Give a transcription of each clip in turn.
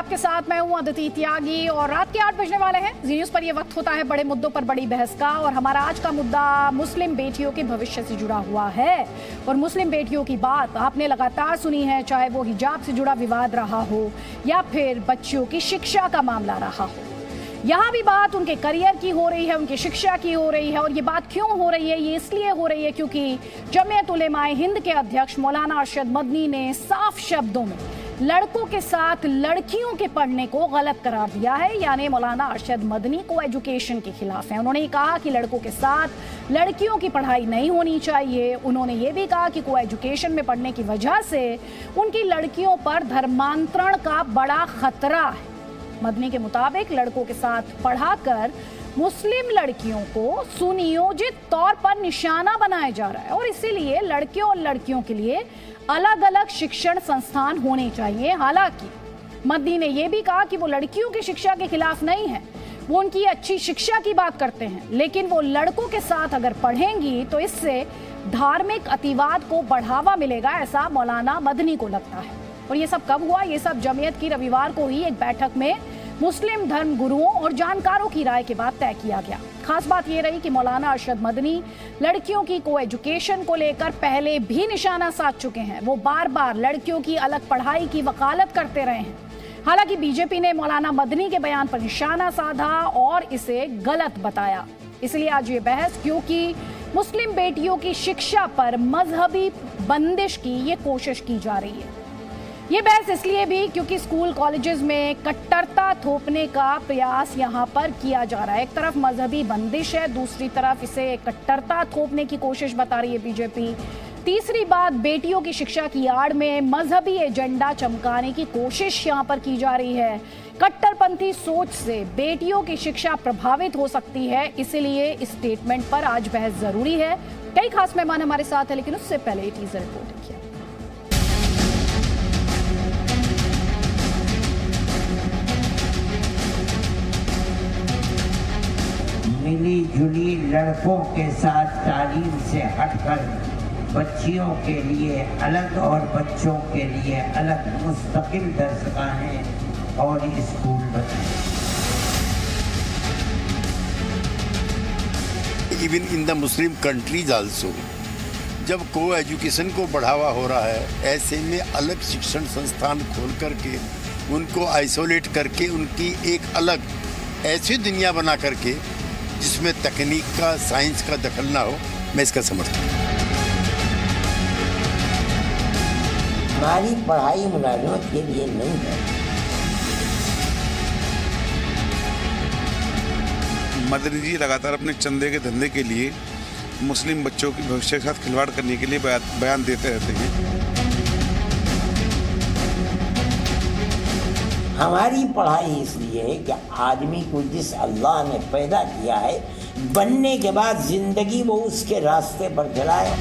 आपके साथ मैं हूं अदिति त्यागी और रात के 8 बजने वाले हैं। जी न्यूज पर यह वक्त होता है बड़े मुद्दों पर बड़ी बहस का और हमारा आज का मुद्दा मुस्लिम बेटियों के भविष्य से जुड़ा हुआ है। और मुस्लिम बेटियों की बात आपने लगातार सुनी है, चाहे वो हिजाब से जुड़ा विवाद रहा हो या फिर बच्चियों की शिक्षा का मामला रहा हो। यहाँ भी बात उनके करियर की हो रही है, उनकी शिक्षा की हो रही है। और ये बात क्यों हो रही है? ये इसलिए हो रही है क्योंकि जमीयत उलेमाए हिंद के अध्यक्ष मौलाना अरशद मदनी ने साफ शब्दों में लड़कों के साथ लड़कियों के पढ़ने को गलत करार दिया है। यानी मौलाना अरशद मदनी को एजुकेशन के खिलाफ है। उन्होंने कहा कि लड़कों के साथ लड़कियों की पढ़ाई नहीं होनी चाहिए। उन्होंने ये भी कहा कि को एजुकेशन में पढ़ने की वजह से उनकी लड़कियों पर धर्मांतरण का बड़ा खतरा है। मदनी के मुताबिक लड़कों के साथ पढ़ाकर मुस्लिम लड़कियों को सुनियोजित तौर पर निशाना बनाया जा रहा है और इसीलिए लड़कियों और लड़कियों के लिए अलग अलग शिक्षण संस्थान होने चाहिए। हालांकि मदनी ने यह भी कहा कि वो लड़कियों की शिक्षा के खिलाफ नहीं है, वो उनकी अच्छी शिक्षा की बात करते हैं, लेकिन वो लड़कों के साथ अगर पढ़ेंगी तो इससे धार्मिक अतिवाद को बढ़ावा मिलेगा, ऐसा मौलाना मदनी को लगता है। और ये सब कब हुआ? ये सब जमीयत की रविवार को हुई एक बैठक में मुस्लिम धर्म गुरुओं और जानकारों की राय के बाद तय किया गया। खास बात यह रही कि मौलाना अरशद मदनी लड़कियों की को एजुकेशन को लेकर पहले भी निशाना साध चुके हैं। वो बार बार लड़कियों की अलग पढ़ाई की वकालत करते रहे हैं। हालांकि बीजेपी ने मौलाना मदनी के बयान पर निशाना साधा और इसे गलत बताया। इसलिए आज ये बहस, क्योंकि मुस्लिम बेटियों की शिक्षा पर मजहबी बंदिश की ये कोशिश की जा रही है। ये बहस इसलिए भी क्योंकि स्कूल कॉलेजेस में कट्टरता थोपने का प्रयास यहाँ पर किया जा रहा है। एक तरफ मजहबी बंदिश है, दूसरी तरफ इसे कट्टरता थोपने की कोशिश बता रही है बीजेपी। तीसरी बात, बेटियों की शिक्षा की आड़ में मजहबी एजेंडा चमकाने की कोशिश यहाँ पर की जा रही है। कट्टरपंथी सोच से बेटियों की शिक्षा प्रभावित हो सकती है, इसलिए इस स्टेटमेंट पर आज बहस जरूरी है। कई खास मेहमान हमारे साथ है, लेकिन उससे पहले टीजर रिपोर्ट देखिए। मिली जुली लड़कों के साथ तालीम से हटकर बच्चियों के लिए अलग और बच्चों के लिए अलग मुस्तकिल दरसगाहें और स्कूल बनाए। Even in the Muslim countries also जब को एजुकेशन को बढ़ावा हो रहा है, ऐसे में अलग शिक्षण संस्थान खोल करके उनको आइसोलेट करके उनकी एक अलग ऐसी दुनिया बना करके जिसमें तकनीक का, साइंस का दखल ना हो, मैं इसका समर्थन हूं। हमारी पढ़ाई मुलाजमत के लिए नहीं है। मदनी जी लगातार अपने चंदे के धंधे के लिए मुस्लिम बच्चों के भविष्य के साथ खिलवाड़ करने के लिए बयान देते रहते हैं। हमारी पढ़ाई इसलिए है कि आदमी को जिस अल्लाह ने पैदा किया है, बनने के बाद जिंदगी वो उसके रास्ते पर चलाए।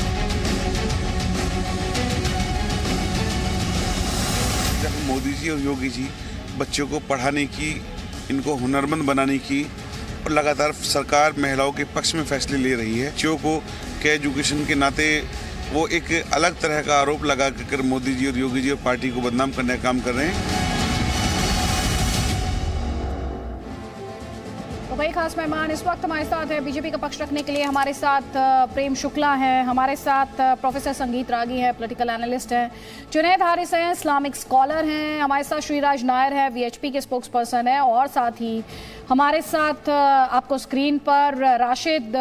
जब मोदी जी और योगी जी बच्चों को पढ़ाने की, इनको हुनरमंद बनाने की और लगातार सरकार महिलाओं के पक्ष में फैसले ले रही है, बच्चों को के एजुकेशन के नाते वो एक अलग तरह का आरोप लगा कर मोदी जी और योगी जी और पार्टी को बदनाम करने का काम कर रहे हैं। तो भाई खास मेहमान इस वक्त हमारे साथ है बीजेपी का पक्ष रखने के लिए। हमारे साथ प्रेम शुक्ला हैं, हमारे साथ प्रोफेसर संगीत रागी हैं, पॉलिटिकल एनालिस्ट हैं, जुनैद हारिस हैं, इस्लामिक स्कॉलर हैं, हमारे साथ श्रीराज नायर है, वीएचपी के स्पोक्स पर्सन है, और साथ ही हमारे साथ आपको स्क्रीन पर राशिद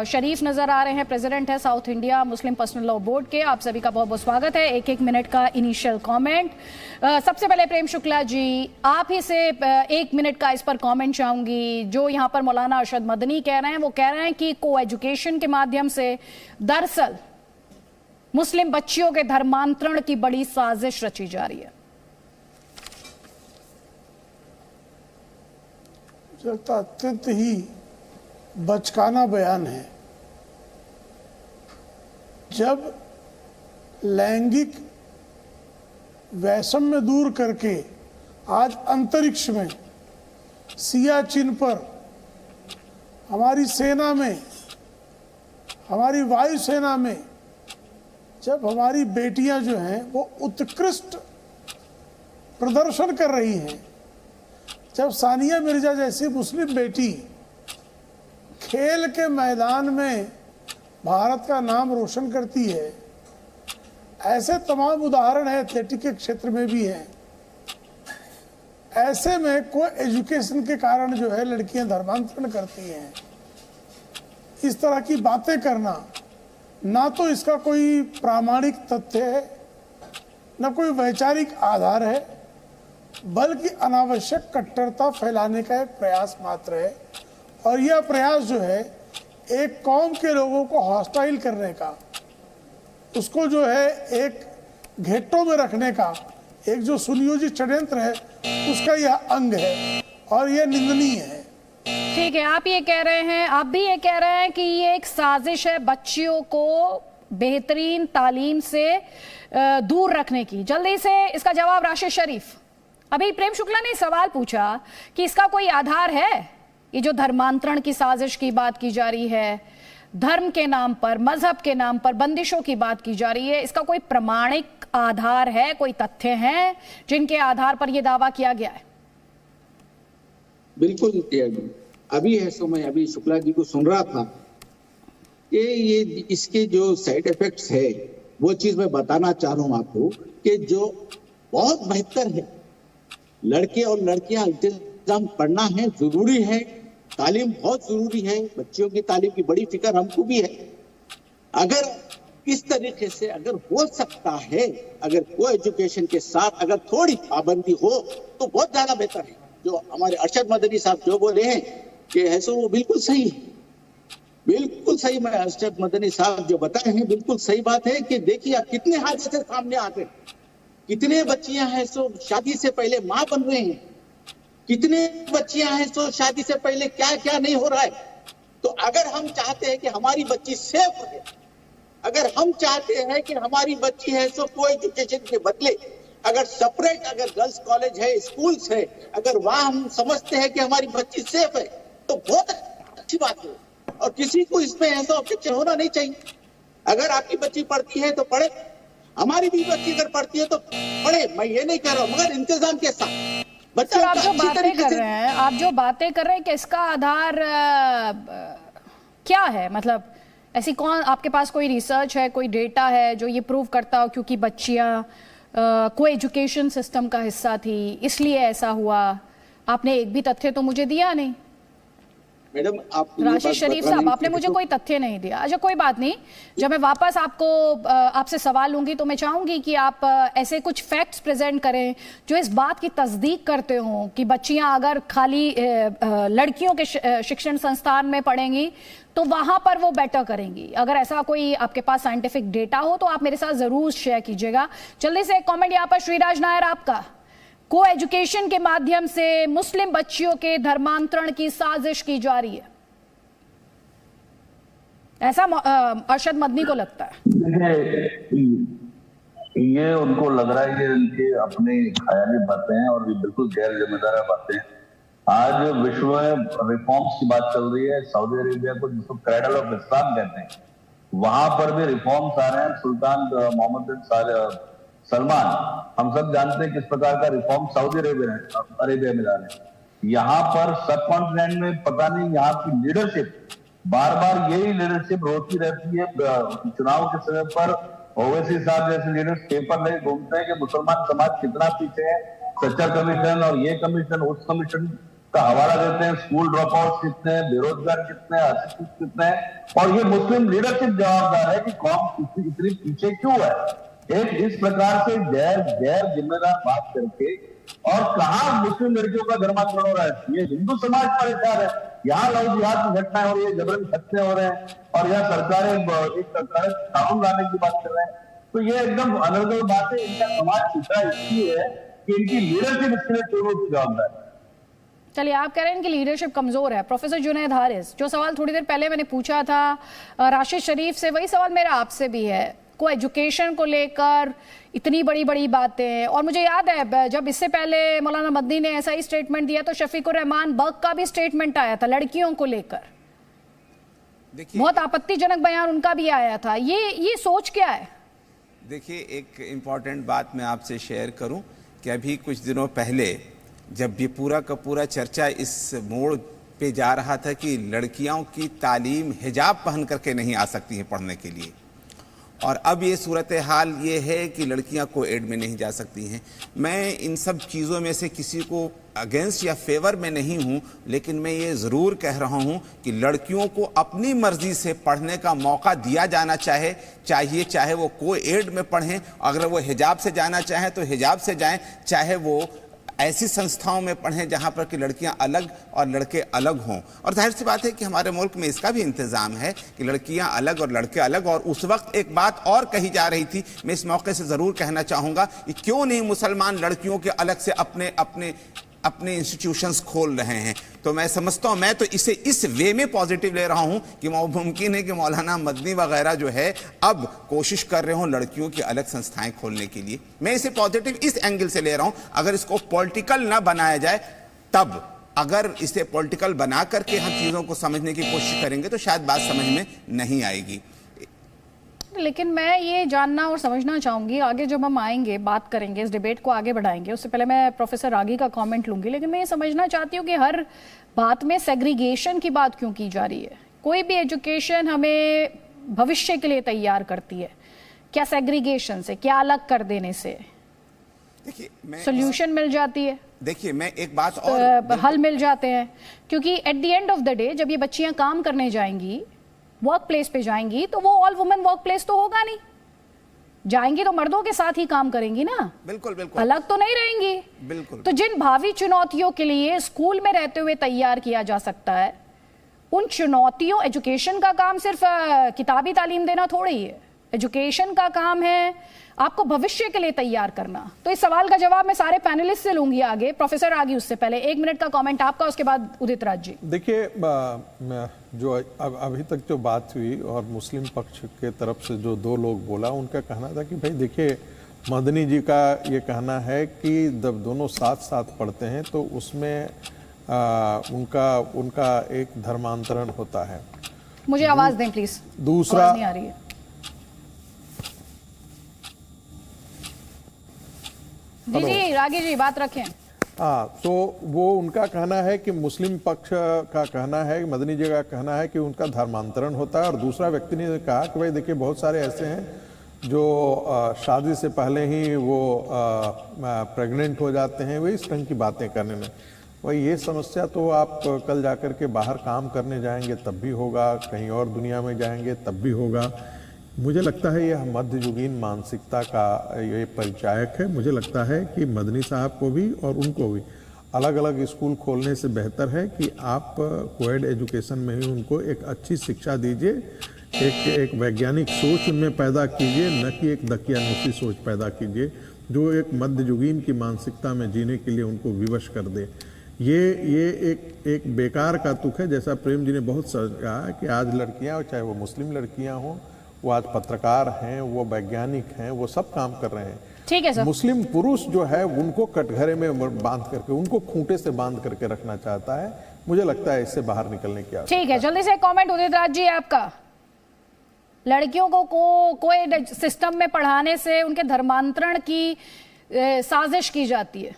शरीफ नजर आ रहे हैं, प्रेसिडेंट है south India Muslim personal law board के। आप सभी का बहुत बहुत स्वागत है। एक एक मिनट का इनिशियल कमेंट। सबसे पहले प्रेम शुक्ला जी, आप ही से 1 मिनट का इस पर कमेंट चाहूंगी। जो यहाँ पर मौलाना अरशद मदनी कह रहे हैं, वो कह रहे हैं कि को एजुकेशन के माध्यम से दरअसल मुस्लिम बच्चियों के धर्मांतरण की बड़ी साजिश रची जा रही है। अत्यंत ही बचकाना बयान है। जब लैंगिक वैषम्य दूर करके आज अंतरिक्ष में सियाचिन पर हमारी सेना में, हमारी वायुसेना में जब हमारी बेटियां जो हैं वो उत्कृष्ट प्रदर्शन कर रही हैं, जब सानिया मिर्जा जैसी मुस्लिम बेटी खेल के मैदान में भारत का नाम रोशन करती है, ऐसे तमाम उदाहरण है, एथलेटिक के क्षेत्र में भी है। ऐसे में कोई एजुकेशन के कारण जो है लड़कियां धर्मांतरण करती हैं, इस तरह की बातें करना ना तो इसका कोई प्रामाणिक तथ्य है, न कोई वैचारिक आधार है, बल्कि अनावश्यक कट्टरता फैलाने का एक प्रयास मात्र है। और यह प्रयास जो है एक कौम के लोगों को हॉस्टाइल करने का, उसको जो है एक घेटों में रखने का एक जो सुनियोजित षड्यंत्र है, उसका यह अंग है और यह निंदनीय है। ठीक है, आप ये कह रहे हैं, आप भी ये कह रहे हैं कि ये एक साजिश है बच्चियों को बेहतरीन तालीम से दूर रखने की। जल्दी से इसका जवाब राशिद शरीफ। अभी प्रेम शुक्ला ने सवाल पूछा कि इसका कोई आधार है, ये जो धर्मांतरण की साजिश की बात की जा रही है, धर्म के नाम पर, मजहब के नाम पर बंदिशों की बात की जा रही है, इसका कोई प्रमाणिक आधार है, कोई तथ्य हैं जिनके आधार पर यह दावा किया गया है? बिल्कुल, अभी है सो मैं अभी शुक्ला जी को सुन रहा था कि ये इसके जो साइड इफेक्ट्स है वो चीज मैं बताना चाह रहा हूं आपको कि जो बहुत बेहतर है, लड़के और लड़कियां इंतजाम पढ़ना है, जरूरी है, तालीम बहुत जरूरी है, बच्चियों की तालीम की बड़ी फिक्र हमको भी है। अगर इस तरीके से अगर हो सकता है, अगर को एजुकेशन के साथ अगर थोड़ी पाबंदी हो तो बहुत ज्यादा बेहतर है। जो हमारे अरशद मदनी साहब जो बोले हैं कि ऐसा, वो बिल्कुल सही है, बिल्कुल सही। मैं अरशद मदनी साहब जो बताए हैं बिल्कुल सही बात है कि देखिए आप कितने हादसे सामने आते हैं, कितने बच्चियां हैं सो शादी से पहले मां बन रहे हैं, कितने बच्चियां हैं सो शादी से पहले क्या क्या नहीं हो रहा है। तो अगर हम चाहते हैं कि हमारी बच्ची सेफ रहे, अगर हम चाहते हैं कि हमारी बच्ची है सो को एजुकेशन के बदले अगर सेपरेट अगर गर्ल्स कॉलेज है, स्कूल्स है, अगर वहां हम समझते हैं कि हमारी बच्ची सेफ है तो बहुत अच्छी बात है और किसी को इसमें ऐसा ऑब्जेक्शन होना नहीं चाहिए। अगर आपकी बच्ची पढ़ती है तो पढ़े, हमारी भी बच्ची अगर पढ़ती है तो पढ़े, मैं ये नहीं कह रहा हूँ, मगर इंतजाम के साथ। सर, आप जो बातें कर रहे हैं, आप जो बातें कर रहे हैं कि इसका आधार क्या है? मतलब ऐसी कौन, आपके पास कोई रिसर्च है, कोई डेटा है जो ये प्रूव करता हो क्योंकि बच्चियां को एजुकेशन सिस्टम का हिस्सा थी इसलिए ऐसा हुआ? आपने एक भी तथ्य तो मुझे दिया नहीं। मैडम, आप राशिद शरीफ साहब, आपने मुझे कोई तथ्य नहीं दिया। अच्छा, कोई बात नहीं, जब मैं वापस आपसे सवाल लूंगी तो मैं चाहूंगी कि आप ऐसे कुछ फैक्ट्स प्रेजेंट करें जो इस बात की तस्दीक करते हो कि बच्चियां अगर खाली लड़कियों के शिक्षण संस्थान में पढ़ेंगी तो वहां पर वो बेटर करेंगी। अगर ऐसा कोई आपके पास साइंटिफिक डेटा हो तो आप मेरे साथ जरूर शेयर कीजिएगा। जल्दी से एक कॉमेंट यहाँ पर श्रीराज नायर आपका। को एजुकेशन के माध्यम से मुस्लिम बच्चियों के धर्मांतरण की साजिश की जा रही है, ऐसा अरशद मदनी को लगता है। ये उनको लग रहा है कि इनके अपने ख्याली बातें हैं और ये बिल्कुल गैर जिम्मेदार बातें हैं। आज विश्व में रिफॉर्म्स की बात चल रही है। सऊदी अरेबिया को जिसको क्रेडल ऑफ इस्लाम कहते हैं, वहां पर भी रिफॉर्म्स आ रहे हैं। सुल्तान मोहम्मद बिन सलमान, हम सब जानते हैं किस प्रकार का रिफॉर्म सऊदी अरेबिया में जा रहे हैं। यहाँ पर सब कॉन्टिनेंट में पता नहीं, यहाँ की लीडरशिप बार बार यही लीडरशिप रोती रहती है। चुनाव के समय पर ओवैसी साहब जैसे लीडर्स पेपर लेके घूमते हैं कि मुसलमान समाज कितना पीछे है, सच्चा कमीशन और ये कमीशन उस कमीशन का हवाला देते हैं। स्कूल ड्रॉप आउट कितने हैं, बेरोजगार कितने हैं, अशिक्षित कितने हैं, और ये मुस्लिम लीडरशिप जवाबदार है कि कौम इतनी पीछे क्यों है। एक इस प्रकार से गैर जिम्मेदार बात करके, और कहा मुस्लिम लड़कियों का धर्मांतरण हो रहा है, ये हिंदू समाज परेशान है। यहाँ लव जिहाद की घटनाएं हो रही है, जबरन हत्या हो रहे हैं, और यहाँ सरकारें एक सरकार कानून लाने की बात कर रहे हैं। तो ये एकदम अनर्गल बात है। इनका समाज पिछड़ा इसलिए है कि इनकी लीडरशिप इसके लिए चोरों की जवाबदार है। चलिए, आप कह रहे हैं कि लीडरशिप कमजोर है। प्रोफेसर जुनैद हारिस, जो सवाल थोड़ी देर पहले मैंने पूछा था राशिद शरीफ से, वही सवाल मेरा आपसे भी है। को एजुकेशन को लेकर इतनी बड़ी बड़ी बातें, और मुझे याद है जब इससे पहले मौलाना मदनी ने ऐसा ही स्टेटमेंट दिया तो शफीकुर रहमान बग का भी स्टेटमेंट आया था लड़कियों को लेकर, बहुत आपत्तिजनक बयान उनका भी आया था। ये सोच क्या है? देखिए, एक इम्पॉर्टेंट बात मैं आपसे शेयर करूं कि अभी कुछ दिनों पहले जब ये पूरा का पूरा चर्चा इस मोड़ पे जा रहा था कि लड़कियों की तालीम हिजाब पहन करके नहीं आ सकती हैं पढ़ने के लिए, और अब ये सूरत हाल ये है कि लड़कियां कोएड में नहीं जा सकती हैं। मैं इन सब चीज़ों में से किसी को अगेंस्ट या फेवर में नहीं हूं, लेकिन मैं ये ज़रूर कह रहा हूं कि लड़कियों को अपनी मर्जी से पढ़ने का मौका दिया जाना चाहिए, चाहे वो कोएड में पढ़ें, अगर वो हिजाब से जाना चाहें तो हिजाब से जाएं, चाहे वो ऐसी संस्थाओं में पढ़ें जहां पर कि लड़कियां अलग और लड़के अलग हों। और जाहिर सी बात है कि हमारे मुल्क में इसका भी इंतज़ाम है कि लड़कियां अलग और लड़के अलग। और उस वक्त एक बात और कही जा रही थी, मैं इस मौके से ज़रूर कहना चाहूँगा कि क्यों नहीं मुसलमान लड़कियों के अलग से अपने इंस्टीट्यूशंस खोल रहे हैं। तो मैं समझता हूं, मैं तो इसे इस वे में पॉजिटिव ले रहा हूं कि मुमकिन है कि मौलाना मदनी वगैरह जो है अब कोशिश कर रहे हों लड़कियों की अलग संस्थाएं खोलने के लिए। मैं इसे पॉजिटिव इस एंगल से ले रहा हूं। अगर इसको पॉलिटिकल ना बनाया जाए, तब अगर इसे पॉलिटिकल बना करके हम चीज़ों को समझने की कोशिश करेंगे तो शायद बात समझ में नहीं आएगी। लेकिन मैं ये जानना और समझना चाहूंगी, आगे जब हम आएंगे बात करेंगे, इस डिबेट को आगे बढ़ाएंगे, उससे पहले मैं प्रोफेसर रागी का कमेंट लूंगी। लेकिन मैं ये समझना चाहती हूँ कि हर बात में सेग्रीगेशन की बात क्यों की जा रही है। कोई भी एजुकेशन हमें भविष्य के लिए तैयार करती है, क्या सेग्रीगेशन से, क्या अलग कर देने से देखिए सोल्यूशन मिल जाती है? देखिए मैं एक बात और हल मिल जाते हैं, क्योंकि at the end of the day जब ये बच्चियां काम करने जाएंगी, वर्क प्लेस पे जाएंगी, तो वो ऑल वुमेन वर्क प्लेस तो होगा नहीं, जाएंगी तो मर्दों के साथ ही काम करेंगी ना, बिल्कुल बिल्कुल, अलग तो नहीं रहेंगी। बिल्कुल। तो जिन भावी चुनौतियों के लिए स्कूल में रहते हुए तैयार किया जा सकता है, उन चुनौतियों, एजुकेशन का काम सिर्फ किताबी तालीम देना थोड़ी ही है। एजुकेशन का काम है आपको भविष्य के लिए तैयार करना। तो इस सवाल का जवाब मैं सारे पैनलिस्ट से लूंगी आगे। प्रोफेसर रागी, उससे पहले 1 मिनट का कमेंट आपका, उसके बाद उदित राज जी। देखिए, जो अभी तक जो बात हुई और मुस्लिम पक्ष के तरफ से जो 2 लोग बोला, उनका कहना था कि भाई देखिए, मदनी जी का ये कहना है कि जब दोनों साथ साथ पढ़ते हैं तो उसमें उनका एक धर्मांतरण होता है। मुझे आवाज दें प्लीज, दूसरा आवाज नहीं आ रही है। जी रागी जी बात रखें। तो वो उनका कहना है कि मुस्लिम पक्ष का कहना है, मदनी जी का कहना है कि उनका धर्मांतरण होता है। और दूसरा व्यक्ति ने कहा कि भाई देखिए, बहुत सारे ऐसे हैं जो शादी से पहले ही वो प्रेग्नेंट हो जाते हैं, वो इस ढंग की बातें करने में। भाई ये समस्या तो आप कल जाकर के बाहर काम करने जाएंगे तब भी होगा, कहीं और दुनिया में जाएंगे तब भी होगा। मुझे लगता है यह मध्ययुगीन मानसिकता का ये परिचायक है। मुझे लगता है कि मदनी साहब को भी और उनको भी अलग अलग स्कूल खोलने से बेहतर है कि आप कोएड एजुकेशन में ही उनको एक अच्छी शिक्षा दीजिए, एक वैज्ञानिक सोच उनमें पैदा कीजिए, न कि एक दकियानुसी सोच पैदा कीजिए जो एक मध्ययुगीन की मानसिकता में जीने के लिए उनको विवश कर दे। ये एक बेकार का तुक है। जैसा प्रेम जी ने बहुत कहा कि आज लड़कियाँ, चाहे वो मुस्लिम लड़कियाँ हों, वो आज पत्रकार हैं, वो वैज्ञानिक हैं, वो सब काम कर रहे हैं। ठीक है सर। मुस्लिम पुरुष जो है उनको कटघरे में बांध करके, उनको खूंटे से बांध करके रखना चाहता है। मुझे लगता है इससे बाहर निकलने की आवश्यकता है। ठीक है, जल्दी से कमेंट उदित राज जी आपका। लड़कियों को कोई सिस्टम में पढ़ाने से उनके धर्मांतरण की साजिश की जाती है।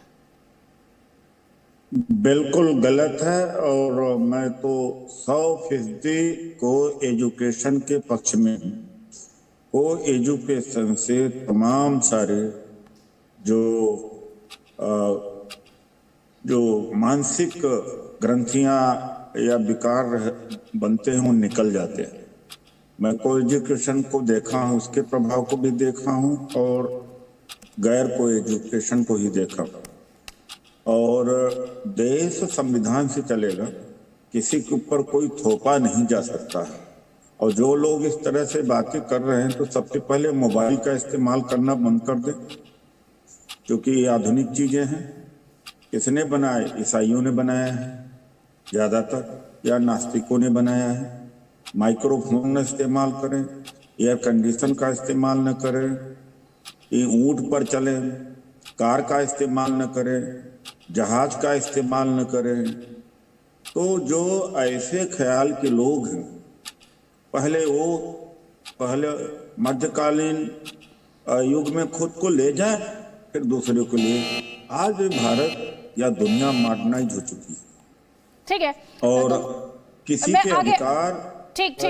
बिल्कुल गलत है, और मैं तो 100% को एजुकेशन के पक्ष में हूँ। को एजुकेशन से तमाम सारे जो मानसिक ग्रंथियां या विकार बनते हैं वो निकल जाते हैं। मैं को एजुकेशन को देखा हूँ, उसके प्रभाव को भी देखा हूँ, और गैर को एजुकेशन को ही देखा हूँ। और देश संविधान से चलेगा, किसी के ऊपर कोई थोपा नहीं जा सकता है। और जो लोग इस तरह से बातें कर रहे हैं तो सबसे पहले मोबाइल का इस्तेमाल करना बंद कर दें, क्योंकि ये आधुनिक चीजें हैं। किसने बनाए? ईसाइयों ने बनाया है ज्यादातर, या नास्तिकों ने बनाया है। माइक्रोफोन न इस्तेमाल करें, एयर कंडीशन का इस्तेमाल न करें, ये ऊंट पर चले, कार का इस्तेमाल न करें, जहाज का इस्तेमाल न करें। तो जो ऐसे ख्याल के लोग हैं, पहले मध्यकालीन युग में खुद को ले जाए, फिर दूसरे को ले। आज भारत या दुनिया मॉडर्नाइज हो चुकी है। ठीक है, और किसी के अधिकार ठीक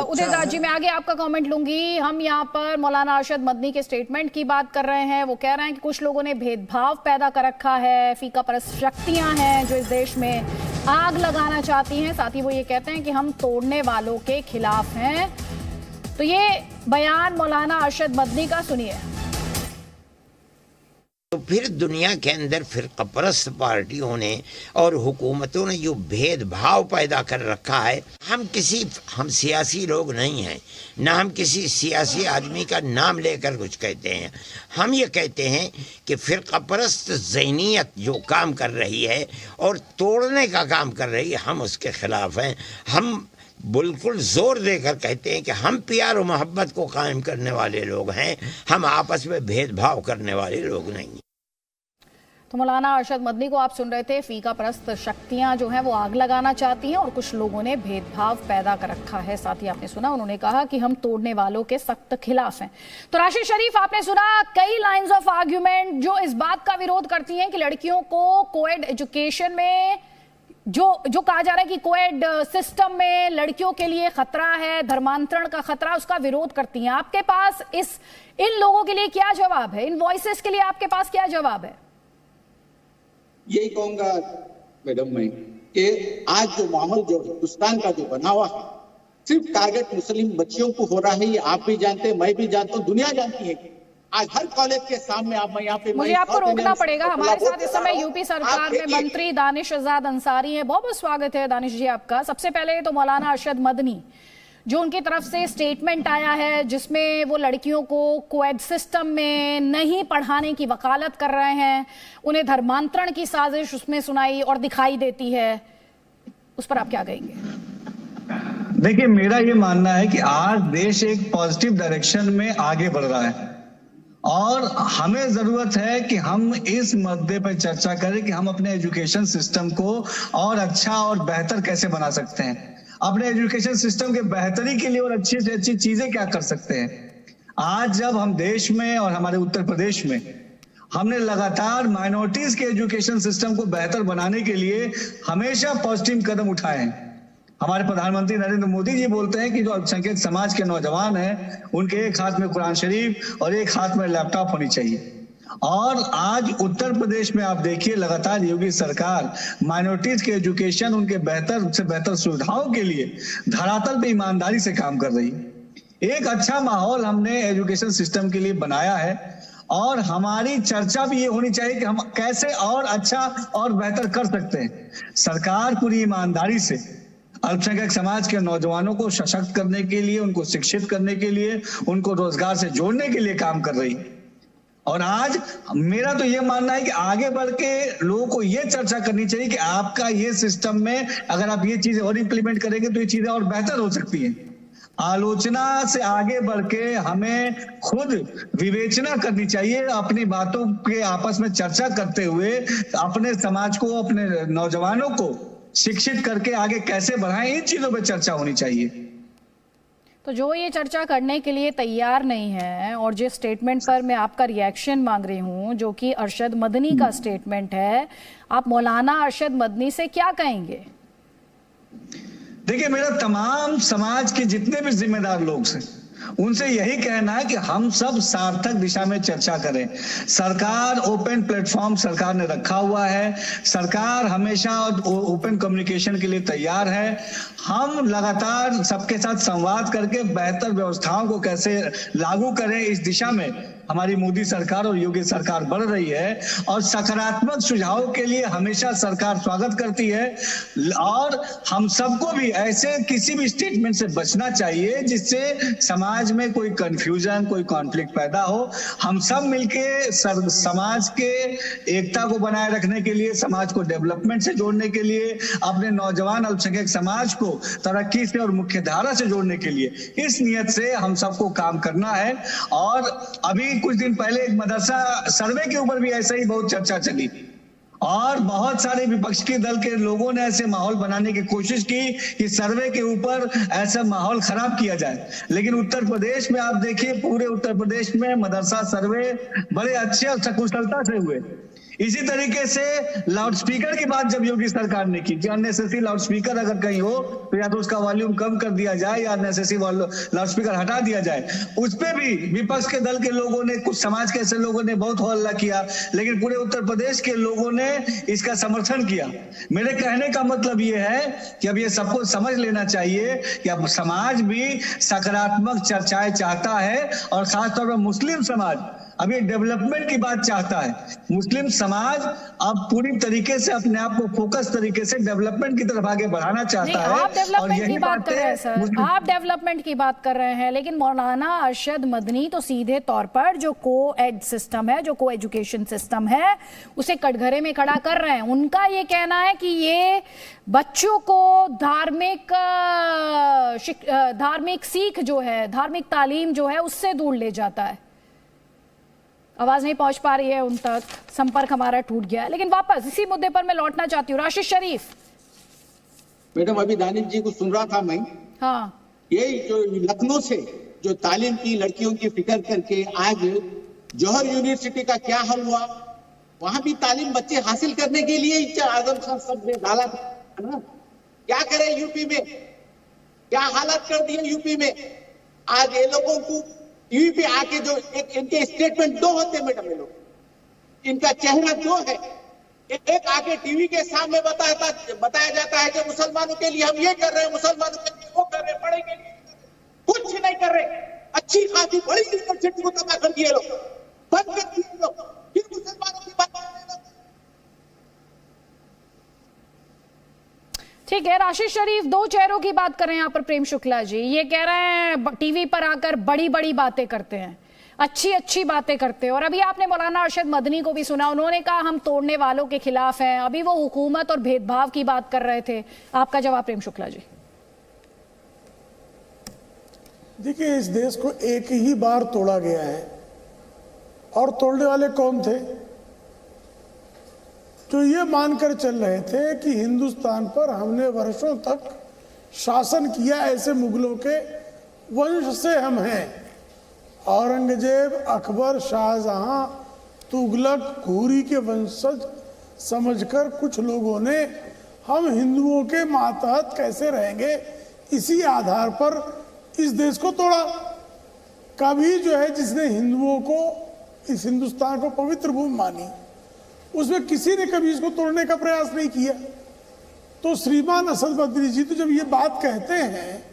उदयदास जी, मैं आगे आपका कमेंट लूंगी। हम यहाँ पर मौलाना अरशद मदनी के स्टेटमेंट की बात कर रहे हैं। वो कह रहे हैं कि कुछ लोगों ने भेदभाव पैदा कर रखा है, फीका परस्त शक्तियां हैं जो इस देश में आग लगाना चाहती हैं। साथ ही वो ये कहते हैं कि हम तोड़ने वालों के खिलाफ हैं। तो ये बयान मौलाना अरशद मदनी का सुनिए। तो फिर दुनिया के अंदर फिरकापरस्त पार्टियों ने और हुकूमतों ने जो भेदभाव पैदा कर रखा है, हम सियासी लोग नहीं हैं, ना हम किसी सियासी आदमी का नाम लेकर कुछ कहते हैं। हम ये कहते हैं कि फिरकापरस्त ज़हनियत जो काम कर रही है और तोड़ने का काम कर रही है, हम उसके खिलाफ हैं। हम बिल्कुल जोर देकर कहते हैं कि हम प्यार और मोहब्बत को कायम करने वाले लोग हैं, हम आपस में भेदभाव करने वाले लोग नहीं। तो मौलाना अरशद मदनी को आप सुन रहे थे। फीका परस्त शक्तियां जो हैं वो आग लगाना चाहती हैं और कुछ लोगों ने भेदभाव पैदा कर रखा है। साथ ही आपने सुना उन्होंने कहा कि हम तोड़ने वालों के सख्त खिलाफ हैं। तो राशिद शरीफ, आपने सुना कई लाइंस ऑफ आर्ग्यूमेंट जो इस बात का विरोध करती हैं कि लड़कियों को कोएड एजुकेशन में जो कहा जा रहा है कि कोएड सिस्टम में लड़कियों के लिए खतरा है, धर्मांतरण का खतरा, उसका विरोध करती हैं। आपके पास इन लोगों के लिए क्या जवाब है? इन वॉइसेस के लिए आपके पास क्या जवाब है? यही कहूंगा मैडम मैं कि आज जो माहौल जो हिंदुस्तान का जो बना हुआ है, सिर्फ टारगेट मुस्लिम बच्चियों को हो रहा है, ये आप भी जानते हैं, मैं भी जानता हूँ, दुनिया जानती है कि आज हर कॉलेज के सामने आप यहाँ पे मुझे आपको रोकना पड़ेगा। हमारे साथ इस समय यूपी सरकार में मंत्री दानिश आजाद अंसारी हैं। बहुत बहुत स्वागत है दानिश जी आपका। सबसे पहले तो मौलाना अरशद मदनी, जो उनकी तरफ से स्टेटमेंट आया है जिसमें वो लड़कियों को कोएड सिस्टम में नहीं पढ़ाने की वकालत कर रहे हैं, उन्हें धर्मांतरण की साजिश उसमें सुनाई और दिखाई देती है, उस पर आप क्या कहेंगे? देखिए, मेरा ये मानना है कि आज देश एक पॉजिटिव डायरेक्शन में आगे बढ़ रहा है और हमें जरूरत है कि हम इस मुद्दे पर चर्चा करें कि हम अपने एजुकेशन सिस्टम को और अच्छा और बेहतर कैसे बना सकते हैं। अपने एजुकेशन सिस्टम के बेहतरी के लिए और अच्छी से अच्छी चीजें क्या कर सकते हैं। आज जब हम देश में और हमारे उत्तर प्रदेश में हमने लगातार माइनॉरिटीज के एजुकेशन सिस्टम को बेहतर बनाने के लिए हमेशा पॉजिटिव कदम उठाए हैं। हमारे प्रधानमंत्री नरेंद्र मोदी जी बोलते हैं कि जो अल्पसंख्यक समाज के नौजवान हैं, उनके एक हाथ में कुरान शरीफ और एक हाथ में लैपटॉप होनी चाहिए। और आज उत्तर प्रदेश में आप देखिए, लगातार योगी सरकार माइनॉरिटीज के एजुकेशन, उनके बेहतर से बेहतर सुविधाओं के लिए धरातल पे ईमानदारी से काम कर रही है। एक अच्छा माहौल हमने एजुकेशन सिस्टम के लिए बनाया है और हमारी चर्चा भी ये होनी चाहिए कि हम कैसे और अच्छा और बेहतर कर सकते हैं। सरकार पूरी ईमानदारी से अल्पसंख्यक समाज के नौजवानों को सशक्त करने के लिए, उनको शिक्षित करने के लिए, उनको रोजगार से जोड़ने के लिए काम कर रही है। और आज मेरा तो ये मानना है कि आगे बढ़ के लोगों को ये चर्चा करनी चाहिए कि आपका ये सिस्टम में अगर आप ये चीजें और इंप्लीमेंट करेंगे तो ये चीजें और बेहतर हो सकती हैं। आलोचना से आगे बढ़ के हमें खुद विवेचना करनी चाहिए, अपनी बातों के आपस में चर्चा करते हुए अपने समाज को, अपने नौजवानों को शिक्षित करके आगे कैसे बढ़ाएं, इन चीजों पर चर्चा होनी चाहिए। तो जो ये चर्चा करने के लिए तैयार नहीं है और जिस स्टेटमेंट पर मैं आपका रिएक्शन मांग रही हूं, जो कि अरशद मदनी का स्टेटमेंट है, आप मौलाना अरशद मदनी से क्या कहेंगे? देखिए, मेरा तमाम समाज के जितने भी जिम्मेदार लोग हैं उनसे यही कहना है कि हम सब सार्थक दिशा में चर्चा करें। सरकार ओपन प्लेटफॉर्म सरकार ने रखा हुआ है, सरकार हमेशा ओपन कम्युनिकेशन के लिए तैयार है। हम लगातार सबके साथ संवाद करके बेहतर व्यवस्थाओं को कैसे लागू करें, इस दिशा में हमारी मोदी सरकार और योगी सरकार बढ़ रही है और सकारात्मक सुझावों के लिए हमेशा सरकार स्वागत करती है। और हम सबको भी ऐसे किसी भी स्टेटमेंट से बचना चाहिए जिससे समाज में कोई कंफ्यूजन, कोई कॉन्फ्लिक्ट पैदा हो। हम सब मिलके समाज के एकता को बनाए रखने के लिए, समाज को डेवलपमेंट से जोड़ने के लिए, अपने नौजवान अल्पसंख्यक समाज को तरक्की से और मुख्य धारा से जोड़ने के लिए, इस नियत से हम सबको काम करना है। और अभी कुछ दिन पहले एक मदरसा सर्वे के ऊपर भी ऐसा ही बहुत चर्चा चली और बहुत सारे विपक्ष के दल के लोगों ने ऐसे माहौल बनाने की कोशिश की कि सर्वे के ऊपर ऐसा माहौल खराब किया जाए। लेकिन उत्तर प्रदेश में आप देखिए, पूरे उत्तर प्रदेश में मदरसा सर्वे बड़े अच्छे और सकुशलता से हुए। इसी तरीके से लाउडस्पीकर की बात जब योगी सरकार ने की कि अननेसेसरी लाउडस्पीकर अगर कहीं हो तो या तो उसका वॉल्यूम कम कर दिया जाए या अननेसेसरी लाउडस्पीकर हटा दिया जाए, उस पे भी विपक्ष के दल के लोगों ने, कुछ समाज के ऐसे लोगों ने बहुत हल्ला किया, लेकिन पूरे उत्तर प्रदेश के लोगों ने इसका समर्थन किया। मेरे कहने का मतलब ये है कि अब ये सबको समझ लेना चाहिए कि अब समाज भी सकारात्मक चर्चाएं चाहता है और खासतौर पर मुस्लिम समाज अभी डेवलपमेंट की बात चाहता है। मुस्लिम समाज अब पूरी तरीके से अपने आप को फोकस तरीके से डेवलपमेंट की तरफ आगे बढ़ाना चाहता है। आप डेवलपमेंट की बात कर रहे हैं सर, आप डेवलपमेंट की बात कर रहे हैं, लेकिन मौलाना अरशद मदनी तो सीधे तौर पर जो को एड सिस्टम है, जो को एजुकेशन सिस्टम है, उसे कटघरे में खड़ा कर रहे हैं। उनका ये कहना है कि ये बच्चों को धार्मिक सीख जो है, धार्मिक तालीम जो है, उससे दूर ले जाता है। आवाज नहीं पहुंच पा रही है उन तक, संपर्क हमारा टूट गया है। लेकिन वापस इसी मुद्दे पर मैं लौटना चाहती हूँ। राशिद शरीफ मैडम, अभी दानिश जी को सुन रहा था मैं। हाँ, यही जो लखनऊ से जो तालीम की लड़कियों की फिक्र करके आज जौहर यूनिवर्सिटी का क्या हाल हुआ, वहां भी तालीम बच्चे हासिल करने के लिए आजम खान सब ने डाला था ना। क्या करे यूपी में, क्या हालत कर दिए यूपी में। आज ये लोगों को टीवी पे आके जो एक इनके स्टेटमेंट दो होते मैडम, ये लोग, इनका चेहरा दो है। एक आके टीवी के सामने बताया जाता है कि मुसलमानों के लिए हम ये कर रहे हैं, मुसलमानों के लिए वो कर रहे हैं, पढ़ाई के लिए कुछ नहीं कर रहे। अच्छी खासी बड़ी यूनिवर्सिटी को तबाह कर दिए लोग, बंद कर दिए लोग, फिर मुसलमानों की बात। ठीक है, राशिद शरीफ दो चेहरों की बात कर रहे हैं यहाँ पर। प्रेम शुक्ला जी ये कह रहे हैं टीवी पर आकर बड़ी बड़ी बातें करते हैं, अच्छी अच्छी बातें करते हैं। और अभी आपने मौलाना अरशद मदनी को भी सुना, उन्होंने कहा हम तोड़ने वालों के खिलाफ हैं। अभी वो हुकूमत और भेदभाव की बात कर रहे थे। आपका जवाब प्रेम शुक्ला जी। देखिए, इस देश को एक ही बार तोड़ा गया है, और तोड़ने वाले कौन थे? जो ये मानकर चल रहे थे कि हिंदुस्तान पर हमने वर्षों तक शासन किया, ऐसे मुगलों के वंश से हम हैं। औरंगजेब, अकबर, शाहजहां, तुगलक, घूरी के वंशज समझकर कुछ लोगों ने हम हिंदुओं के मातहत कैसे रहेंगे, इसी आधार पर इस देश को तोड़ा। कभी जो है जिसने हिंदुओं को, इस हिंदुस्तान को पवित्र भूमि मानी, उसमें किसी ने कभी इसको तोड़ने का प्रयास नहीं किया। तो श्रीमान असद मदनी जी तो जब ये बात कहते हैं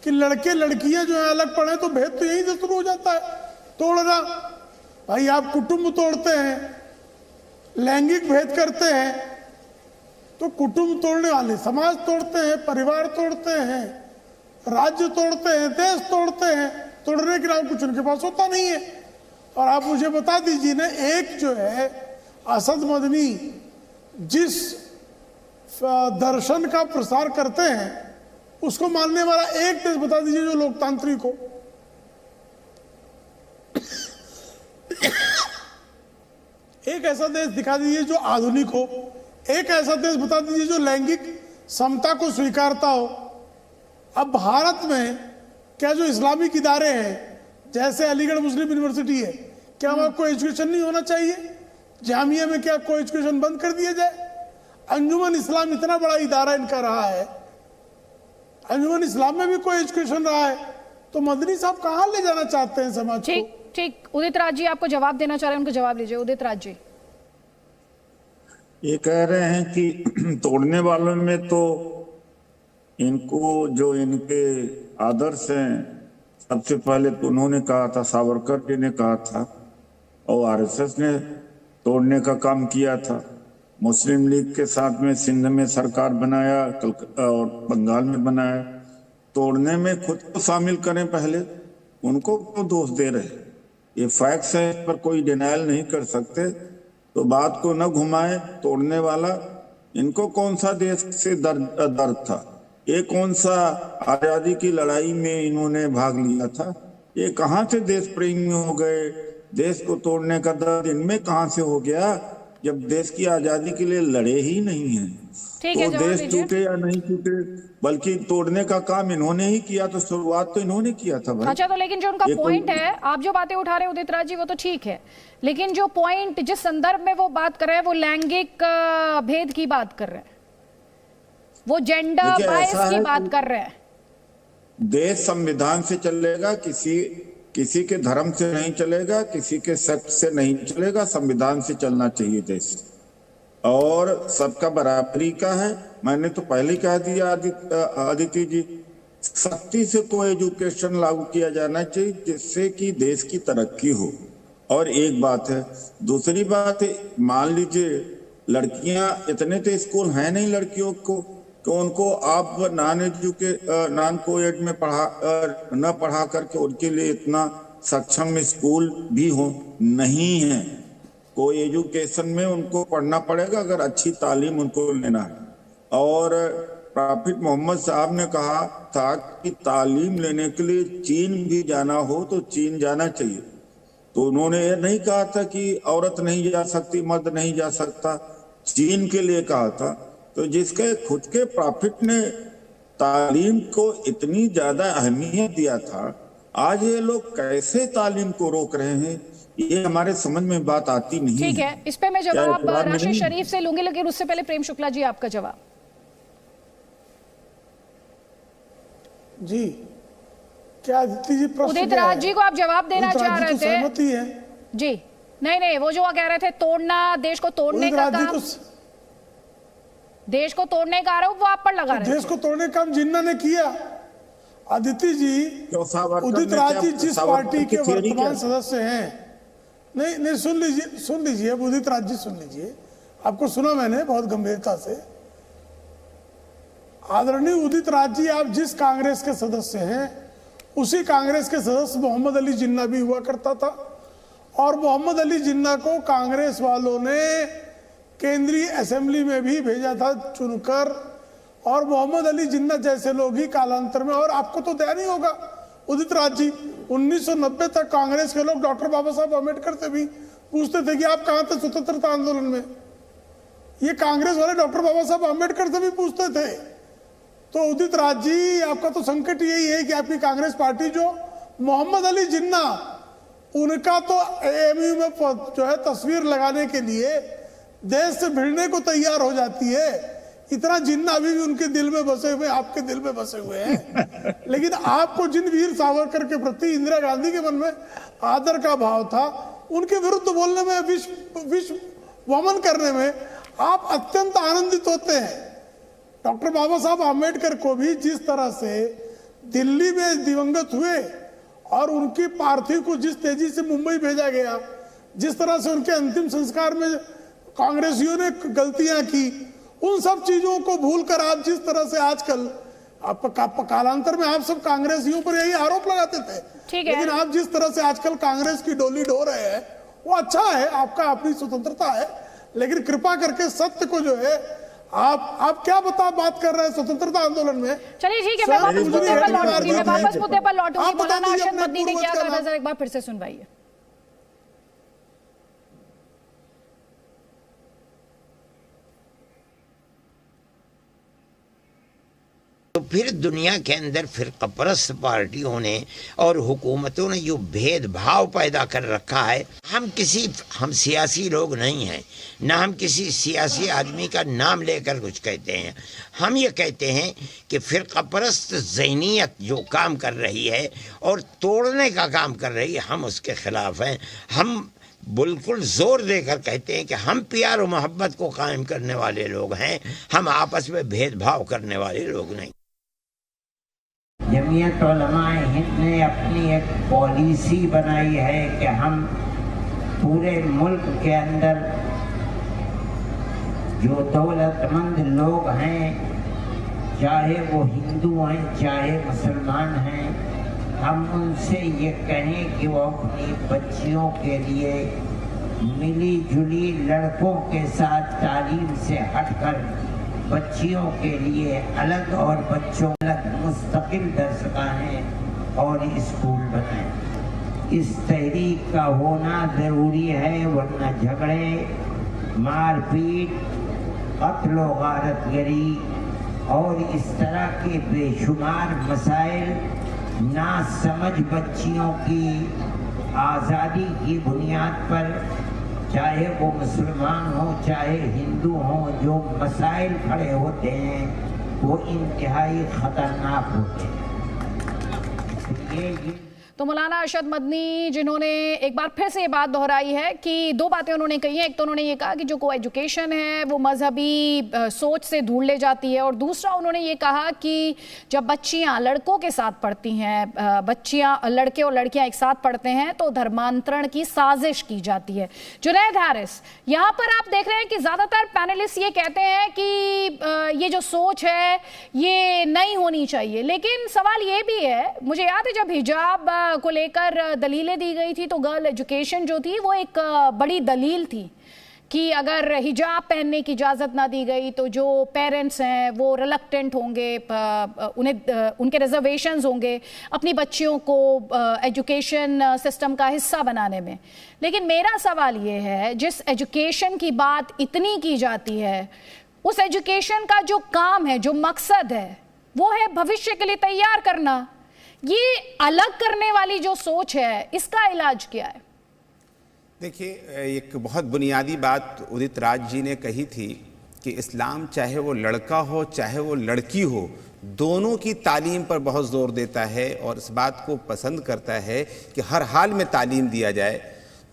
कि लड़के लड़कियां जो है अलग पढ़े, तो भेद तो यहीं से शुरू हो जाता है, तोड़ना। भाई आप कुटुंब तोड़ते हैं, लैंगिक भेद करते हैं, तो कुटुंब तोड़ने वाले समाज तोड़ते हैं, परिवार तोड़ते हैं, राज्य तोड़ते हैं, देश तोड़ते हैं। तोड़ने के अलावा कुछ उनके पास होता नहीं है। और आप मुझे बता दीजिए ना, एक जो है असद मदनी जिस दर्शन का प्रसार करते हैं, उसको मानने वाला एक देश बता दीजिए जो लोकतांत्रिक हो। एक ऐसा देश दिखा दीजिए जो आधुनिक हो। एक ऐसा देश बता दीजिए जो लैंगिक समता को स्वीकारता हो। अब भारत में क्या जो इस्लामिक इदारे हैं, जैसे अलीगढ़ मुस्लिम यूनिवर्सिटी है, क्या वहां कोई एजुकेशन नहीं होना चाहिए? जामिया में क्या कोई एजुकेशन बंद कर दिया जाए? अंजुमन इस्लाम इतना बड़ा इदारा इनका रहा है, अंजुमन इस्लाम में भी कोई एजुकेशन रहा है, तो मदनी साहब कहां ले जाना चाहते हैं समाज को? ठीक, उदित राज जी आपको जवाब देना चाह रहे हैं, उनको जवाब लीजिए। उदित राज जी ये कह रहे हैं कि तोड़ने वालों में तो इनको जो इनके आदर्श हैं, सबसे पहले तो उन्होंने कहा था, सावरकर जी ने कहा था, और आरएसएस ने तोड़ने का काम किया था। मुस्लिम लीग के साथ में सिंध में सरकार बनाया और बंगाल में बनाया। तोड़ने में खुद को शामिल करें पहले, उनको क्यों दोष दे रहे? ये फैक्ट्स है, इस पर कोई डिनायल नहीं कर सकते, तो बात को न घुमाए। तोड़ने वाला इनको कौन सा देश से दर्द था? ये कौन सा आजादी की लड़ाई में इन्होंने भाग लिया था? ये कहाँ से देश प्रेमी हो गए? देश को तोड़ने का दर्द इनमें कहां से हो गया? जब देश की आजादी के लिए लड़े ही नहीं हैं, तो देश टूटे या नहीं टूटे, बल्कि तोड़ने का काम इन्होंने ही किया। तो शुरुआत तो इन्होंने किया था भाई। अच्छा, तो लेकिन जो उनका पॉइंट है, आप जो बातें उठा रहे हो उदित राज जी, वो तो ठीक है, लेकिन जो पॉइंट जिस संदर्भ में वो बात कर रहे हैं वो लैंगिक भेद की बात कर रहे हैं, वो जेंडर बायस की बात कर रहे हैं। देश संविधान से चलेगा, किसी के धर्म से नहीं चलेगा, किसी के सेक्ट से नहीं चलेगा, संविधान से चलना चाहिए देश, और सबका बराबरी का है। मैंने तो पहले कह दिया आदित्य जी, सख्ती से को एजुकेशन लागू किया जाना चाहिए जिससे कि देश की तरक्की हो। और एक बात है, दूसरी बात है, मान लीजिए लड़कियां, इतने तो स्कूल हैं नहीं लड़कियों को, तो उनको आप नॉन कोएड में न पढ़ा करके उनके लिए इतना सक्षम स्कूल भी हो नहीं है। कोई एजुकेशन में उनको पढ़ना पड़ेगा अगर अच्छी तालीम उनको लेना है। और प्रॉफिट मोहम्मद साहब ने कहा था कि तालीम लेने के लिए चीन भी जाना हो तो चीन जाना चाहिए, तो उन्होंने ये नहीं कहा था कि औरत नहीं जा सकती, मर्द नहीं जा सकता, चीन के लिए कहा था। तो जिसके खुद के प्रॉफिट ने तालीम को इतनी ज्यादा अहमियत दिया था, आज ये लोग कैसे तालीम को रोक रहे हैं, ये हमारे समझ में बात आती नहीं। ठीक है, इस पे मैं जवाब राशिद शरीफ से लूंगी, लेकिन उससे पहले प्रेम शुक्ला जी आपका जवाब। जी, क्या आदित्य जी उदित राज जी को आप जवाब देना चाह रहे थे? सहमति है जी, नहीं, वो जो कह रहे थे तोड़ना, देश को तोड़ने का काम, देश को तोड़ने का आरोप वो आप पर लगा रहे हैं। देश को तोड़ने का काम जिन्ना ने किया। आदित्य जी, उदित राज जी जिस पार्टी के वर्तमान सदस्य हैं, नहीं सुन लीजिए अब उदित राज जी सुन लीजिए, आपको सुना मैंने बहुत गंभीरता से। आदरणीय उदित राज जी, आप जिस कांग्रेस के सदस्य हैं उसी कांग्रेस के सदस्य मोहम्मद अली जिन्ना भी हुआ करता था, और मोहम्मद अली जिन्ना को कांग्रेस वालों ने केंद्रीय असेंबली में भी भेजा था चुनकर, और मोहम्मद अली जिन्ना जैसे लोग ही कालांतर में, और आपको तो ध्यान ही होगा उदित राज जी, 1990 तक कांग्रेस के लोग डॉक्टर बाबा साहब अम्बेडकर से भी पूछते थे कि आप कहां थे स्वतंत्रता आंदोलन में। ये कांग्रेस वाले डॉक्टर बाबा साहब अम्बेडकर से भी पूछते थे। तो उदित राज जी, आपका तो संकट यही है कि आपकी कांग्रेस पार्टी जो मोहम्मद अली जिन्ना, उनका तो एएमयू में जो है तस्वीर लगाने के लिए देश से भिड़ने को तैयार हो जाती है। इतना जिन्ना अभी भी उनके दिल में बसे हुए, आपके दिल में बसे हुए हैं। लेकिन आपको जिन वीर सावरकर के प्रति, इंदिरा गांधी के मन में आदर का भाव था, उनके विरुद्ध बोलने में, विश्व वमन करने में आप अत्यंत आनंदित होते हैं। डॉक्टर बाबा साहब आम्बेडकर को भी जिस तरह से दिल्ली में दिवंगत हुए और उनकी पार्थिव को जिस तेजी से मुंबई भेजा गया, जिस तरह से उनके अंतिम संस्कार में कांग्रेसियों ने गलतियां की, उन सब चीजों को भूलकर आप जिस तरह से आजकल कालांतर में आप सब कांग्रेसियों पर यही आरोप लगाते थे, लेकिन आप जिस तरह से आजकल कांग्रेस की डोली ढो रहे हैं वो अच्छा है, आपका अपनी स्वतंत्रता है, लेकिन कृपा करके सत्य को जो है आप क्या बात कर रहे हैं स्वतंत्रता आंदोलन में। चलिए ठीक है, मैं वापस मुद्दे पर लौटूंगी, मौलाना अरशद मदनी ने क्या कहा था एक बार फिर से सुनवाइए। तो फिर दुनिया के अंदर फिरकापरस्त पार्टियों ने और हुकूमतों ने जो भेदभाव पैदा कर रखा है, हम सियासी लोग नहीं हैं, ना हम किसी सियासी आदमी का नाम लेकर कुछ कहते हैं। हम ये कहते हैं कि फिरकापरस्त ज़हनियत जो काम कर रही है और तोड़ने का काम कर रही है, हम उसके खिलाफ हैं। हम बिल्कुल जोर देकर कहते हैं कि हम प्यार और मोहब्बत को कायम करने वाले लोग हैं, हम आपस में भेदभाव करने वाले लोग नहीं। जमीयत उलमाए हिंद ने अपनी एक पॉलिसी बनाई है कि हम पूरे मुल्क के अंदर जो दौलतमंद लोग हैं, चाहे वो हिंदू हैं चाहे मुसलमान हैं, हम उनसे ये कहें कि वो अपनी बच्चियों के लिए मिली जुली लड़कों के साथ तालीम से हटकर बच्चियों के लिए अलग और बच्चों अलग मुस्तकिल दरसगाहें और स्कूल बनाएं। इस तहरीक का होना ज़रूरी है, वरना झगड़े मारपीट, कत्ल व गारतगरी और इस तरह के बेशुमार मसाइल ना समझ बच्चियों की आज़ादी की बुनियाद पर, चाहे वो मुसलमान हो चाहे हिंदू हो, जो मसाइल खड़े होते हैं वो इंतहाई खतरनाक होते हैं। तो मौलाना अरशद मदनी जिन्होंने एक बार फिर से ये बात दोहराई है कि दो बातें उन्होंने कही हैं। एक तो उन्होंने ये कहा कि जो को एजुकेशन है वो मजहबी सोच से दूर ले जाती है, और दूसरा उन्होंने ये कहा कि जब बच्चियां लड़कों के साथ पढ़ती हैं, बच्चियां लड़के और लड़कियां एक साथ पढ़ते हैं तो धर्मांतरण की साजिश की जाती है। जुनैद हारिस, यहाँ पर आप देख रहे हैं कि ज़्यादातर पैनलिस्ट ये कहते हैं कि ये जो सोच है ये नहीं होनी चाहिए, लेकिन सवाल ये भी है, मुझे याद है जब हिजाब को लेकर दलीलें दी गई थी तो गर्ल एजुकेशन जो थी वो एक बड़ी दलील थी कि अगर हिजाब पहनने की इजाज़त ना दी गई तो जो पेरेंट्स हैं वो रिलक्टेंट होंगे, उन्हें उनके रिजर्वेशंस होंगे अपनी बच्चियों को एजुकेशन सिस्टम का हिस्सा बनाने में। लेकिन मेरा सवाल ये है, जिस एजुकेशन की बात इतनी की जाती है, उस एजुकेशन का जो काम है, जो मकसद है, वो है भविष्य के लिए तैयार करना। ये अलग करने वाली जो सोच है, इसका इलाज क्या है? देखिए, एक बहुत बुनियादी बात उदित राज जी ने कही थी कि इस्लाम चाहे वो लड़का हो चाहे वो लड़की हो, दोनों की तालीम पर बहुत ज़ोर देता है और इस बात को पसंद करता है कि हर हाल में तालीम दिया जाए।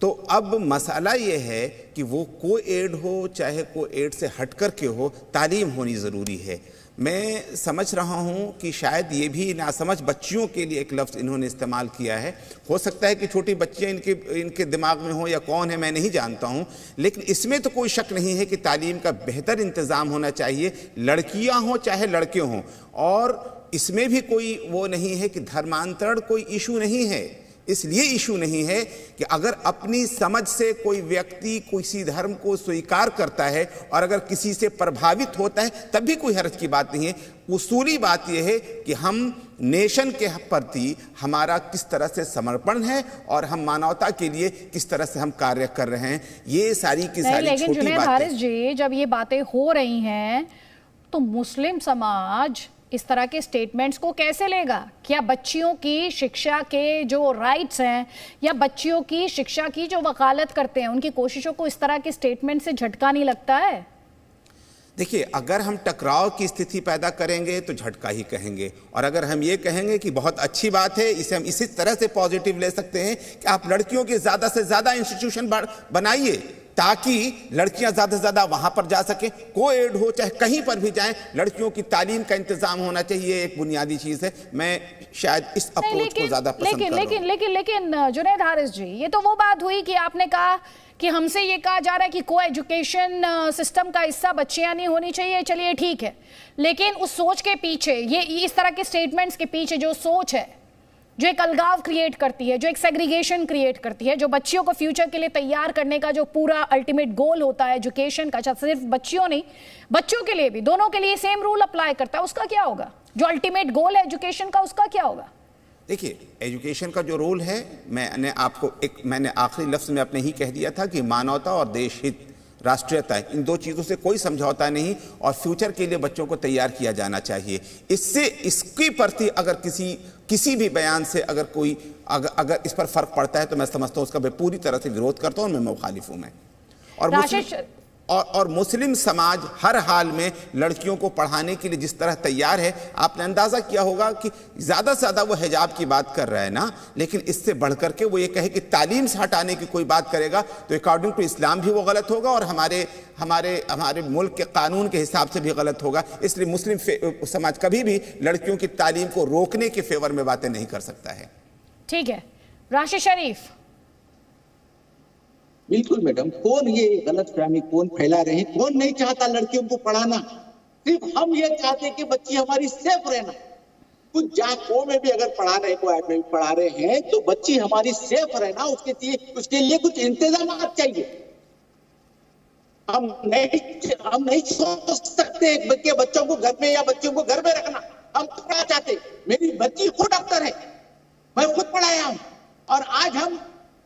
तो अब मसला ये है कि वो को-एड हो चाहे को-एड से हट कर के हो, तालीम होनी ज़रूरी है। मैं समझ रहा हूँ कि शायद ये भी नासमझ बच्चियों के लिए एक लफ्ज़ इन्होंने इस्तेमाल किया है। हो सकता है कि छोटी बच्चियाँ इनके दिमाग में हो या कौन है मैं नहीं जानता हूँ, लेकिन इसमें तो कोई शक नहीं है कि तालीम का बेहतर इंतज़ाम होना चाहिए, लड़कियाँ हों चाहे लड़के हों। और इसमें भी कोई वो नहीं है कि धर्मांतरण कोई इशू नहीं है। इसलिए इशू नहीं है कि अगर अपनी समझ से कोई व्यक्ति किसी धर्म को स्वीकार करता है और अगर किसी से प्रभावित होता है तब भी कोई हर्ज की बात नहीं है। उसूली बात यह है कि हम नेशन के प्रति हमारा किस तरह से समर्पण है और हम मानवता के लिए किस तरह से हम कार्य कर रहे हैं, ये सारी की सारी लेकिन छोटी जुनैद बातें। हारिस जी, जब ये बातें हो रही हैं तो मुस्लिम समाज इस तरह के स्टेटमेंट्स को कैसे लेगा? क्या बच्चियों की शिक्षा के जो राइट्स हैं या बच्चियों की शिक्षा की जो वकालत करते हैं, उनकी कोशिशों को इस तरह के स्टेटमेंट से झटका नहीं लगता है? देखिए, अगर हम टकराव की स्थिति पैदा करेंगे तो झटका ही कहेंगे, और अगर हम ये कहेंगे कि बहुत अच्छी बात है, इसे हम इसी तरह से पॉजिटिव ले सकते हैं कि आप लड़कियों के ज़्यादा से ज़्यादा इंस्टीट्यूशन बनाइए ताकि लड़कियां ज़्यादा से ज़्यादा वहाँ पर जा सकें, को-एड हो चाहे कहीं पर भी जाएं, लड़कियों की तालीम का इंतज़ाम होना चाहिए, एक बुनियादी चीज़ है। मैं शायद इस अप्रोच को ज़्यादा पसंद कर रहा हूं। लेकिन जुनैद हारिस जी, ये तो वो बात हुई कि आपने कहा कि हमसे ये कहा जा रहा है कि को एजुकेशन सिस्टम का हिस्सा बच्चियां नहीं होनी चाहिए। चलिए ठीक है, लेकिन उस सोच के पीछे, ये इस तरह के स्टेटमेंट्स के पीछे जो सोच है, जो एक अलगाव क्रिएट करती है, जो एक सेग्रीगेशन क्रिएट करती है, जो बच्चियों को फ्यूचर के लिए तैयार करने का जो पूरा अल्टीमेट गोल होता है एजुकेशन का, सिर्फ बच्चियों नहीं, बच्चों के लिए भी, दोनों के लिए सेम रूल अप्लाई करता है, उसका क्या होगा? जो अल्टीमेट गोल है एजुकेशन का, उसका क्या होगा? देखिए, एजुकेशन का जो रोल है, मैंने आखिरी लफ्ज़ में अपने ही कह दिया था कि मानवता और देश हित, राष्ट्रीयता, इन दो चीज़ों से कोई समझौता नहीं, और फ्यूचर के लिए बच्चों को तैयार किया जाना चाहिए। इससे इसके प्रति अगर किसी भी बयान से अगर इस पर फर्क पड़ता है तो मैं समझता हूँ उसका मैं पूरी तरह से विरोध करता हूँ, मैं मुखालिफ हूँ। मैं और मुस्लिम समाज हर हाल में लड़कियों को पढ़ाने के लिए जिस तरह तैयार है, आपने अंदाज़ा किया होगा कि ज़्यादा से ज़्यादा वो हिजाब की बात कर रहा है ना, लेकिन इससे बढ़ करके वो ये कहे कि तालीम से हटाने की कोई बात करेगा तो अकॉर्डिंग टू इस्लाम भी वो गलत होगा और हमारे मुल्क के कानून के हिसाब से भी गलत होगा। इसलिए मुस्लिम समाज कभी भी लड़कियों की तालीम को रोकने के फेवर में बातें नहीं कर सकता है। ठीक है, राशिद शरीफ। बिल्कुल मैडम, कौन ये गलत फहमी कौन फैला रहे हैं? कौन नहीं चाहता लड़कियों को पढ़ाना? सिर्फ हम ये चाहते हैं कि बच्ची हमारी सेफ रहना। कुछ जाकों में भी अगर पढ़ा रहे, को में भी पढ़ा रहे हैं तो बच्ची हमारी सेफ रहना, उसके लिए कुछ इंतजाम चाहिए। हम नहीं सोच सकते बच्चों को घर में या बच्चों को घर में रखना। हम क्या चाहते? मेरी बच्ची खुद डॉक्टर है, मैं खुद पढ़ाया हूं, और आज हम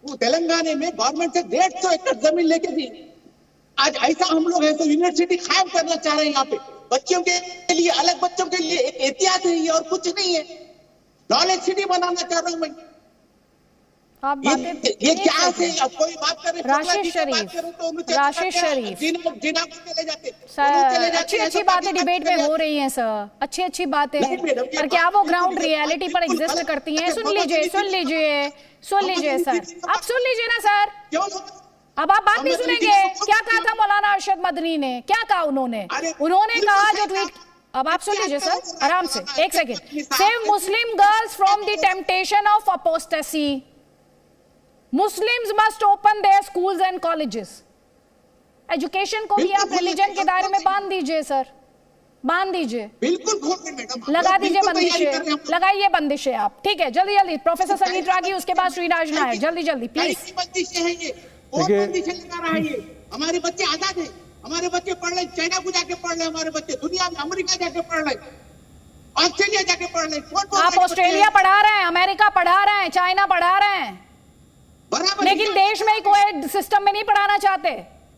तेलंगाना में गवर्नमेंट से 150 एकड़ जमीन लेके दी। आज ऐसा हम लोग है तो यूनिवर्सिटी कायम करना चाह रहे हैं यहाँ पे। बच्चों के लिए अलग, बच्चों के लिए एक एहतियात है ये, और कुछ नहीं है। नॉलेज सिटी बनाना चाह रहा हूँ मैं। आप ये क्या है? अब कोई बात करे राशिद शरीफ, राशिद शरीफ, अच्छी अच्छी बातें डिबेट में हो रही हैं सर, अच्छी अच्छी बातें, पर क्या वो ग्राउंड रियलिटी पर एग्जिस्ट करती हैं? सुन लीजिए सर, आप सुन लीजिए ना सर, अब आप बात नहीं सुनेंगे। क्या कहा था मौलाना अरशद मदनी ने? क्या कहा उन्होंने कहा जो ट्वीट, अब आप सुन लीजिए सर आराम से, एक second. Save Muslim girls from the temptation of apostasy, Muslims must open their schools and colleges. Education को भी आप रिलीजन के दायरे में बांध दीजिए सर, बांध दीजिए, बिल्कुल लगा दीजिए बंदिशें, लगाइए बंदिशें आप। ठीक है, जल्दी जल्दी प्रोफेसर संगीत रागी, उसके बाद श्रीराज नायर, जल्दी जल्दी प्लीज। हमारे बच्चे आजाद हैं, हमारे बच्चे पढ़ रहे, चाइना को जाके पढ़ रहे, हमारे बच्चे दुनिया में अमेरिका जाके पढ़ रहे, ऑस्ट्रेलिया जाके पढ़ रहे। आप ऑस्ट्रेलिया पढ़ा रहे हैं, अमेरिका पढ़ा रहे हैं, चाइना पढ़ा रहे हैं, लेकिन देश में कोई सिस्टम में नहीं पढ़ाना चाहते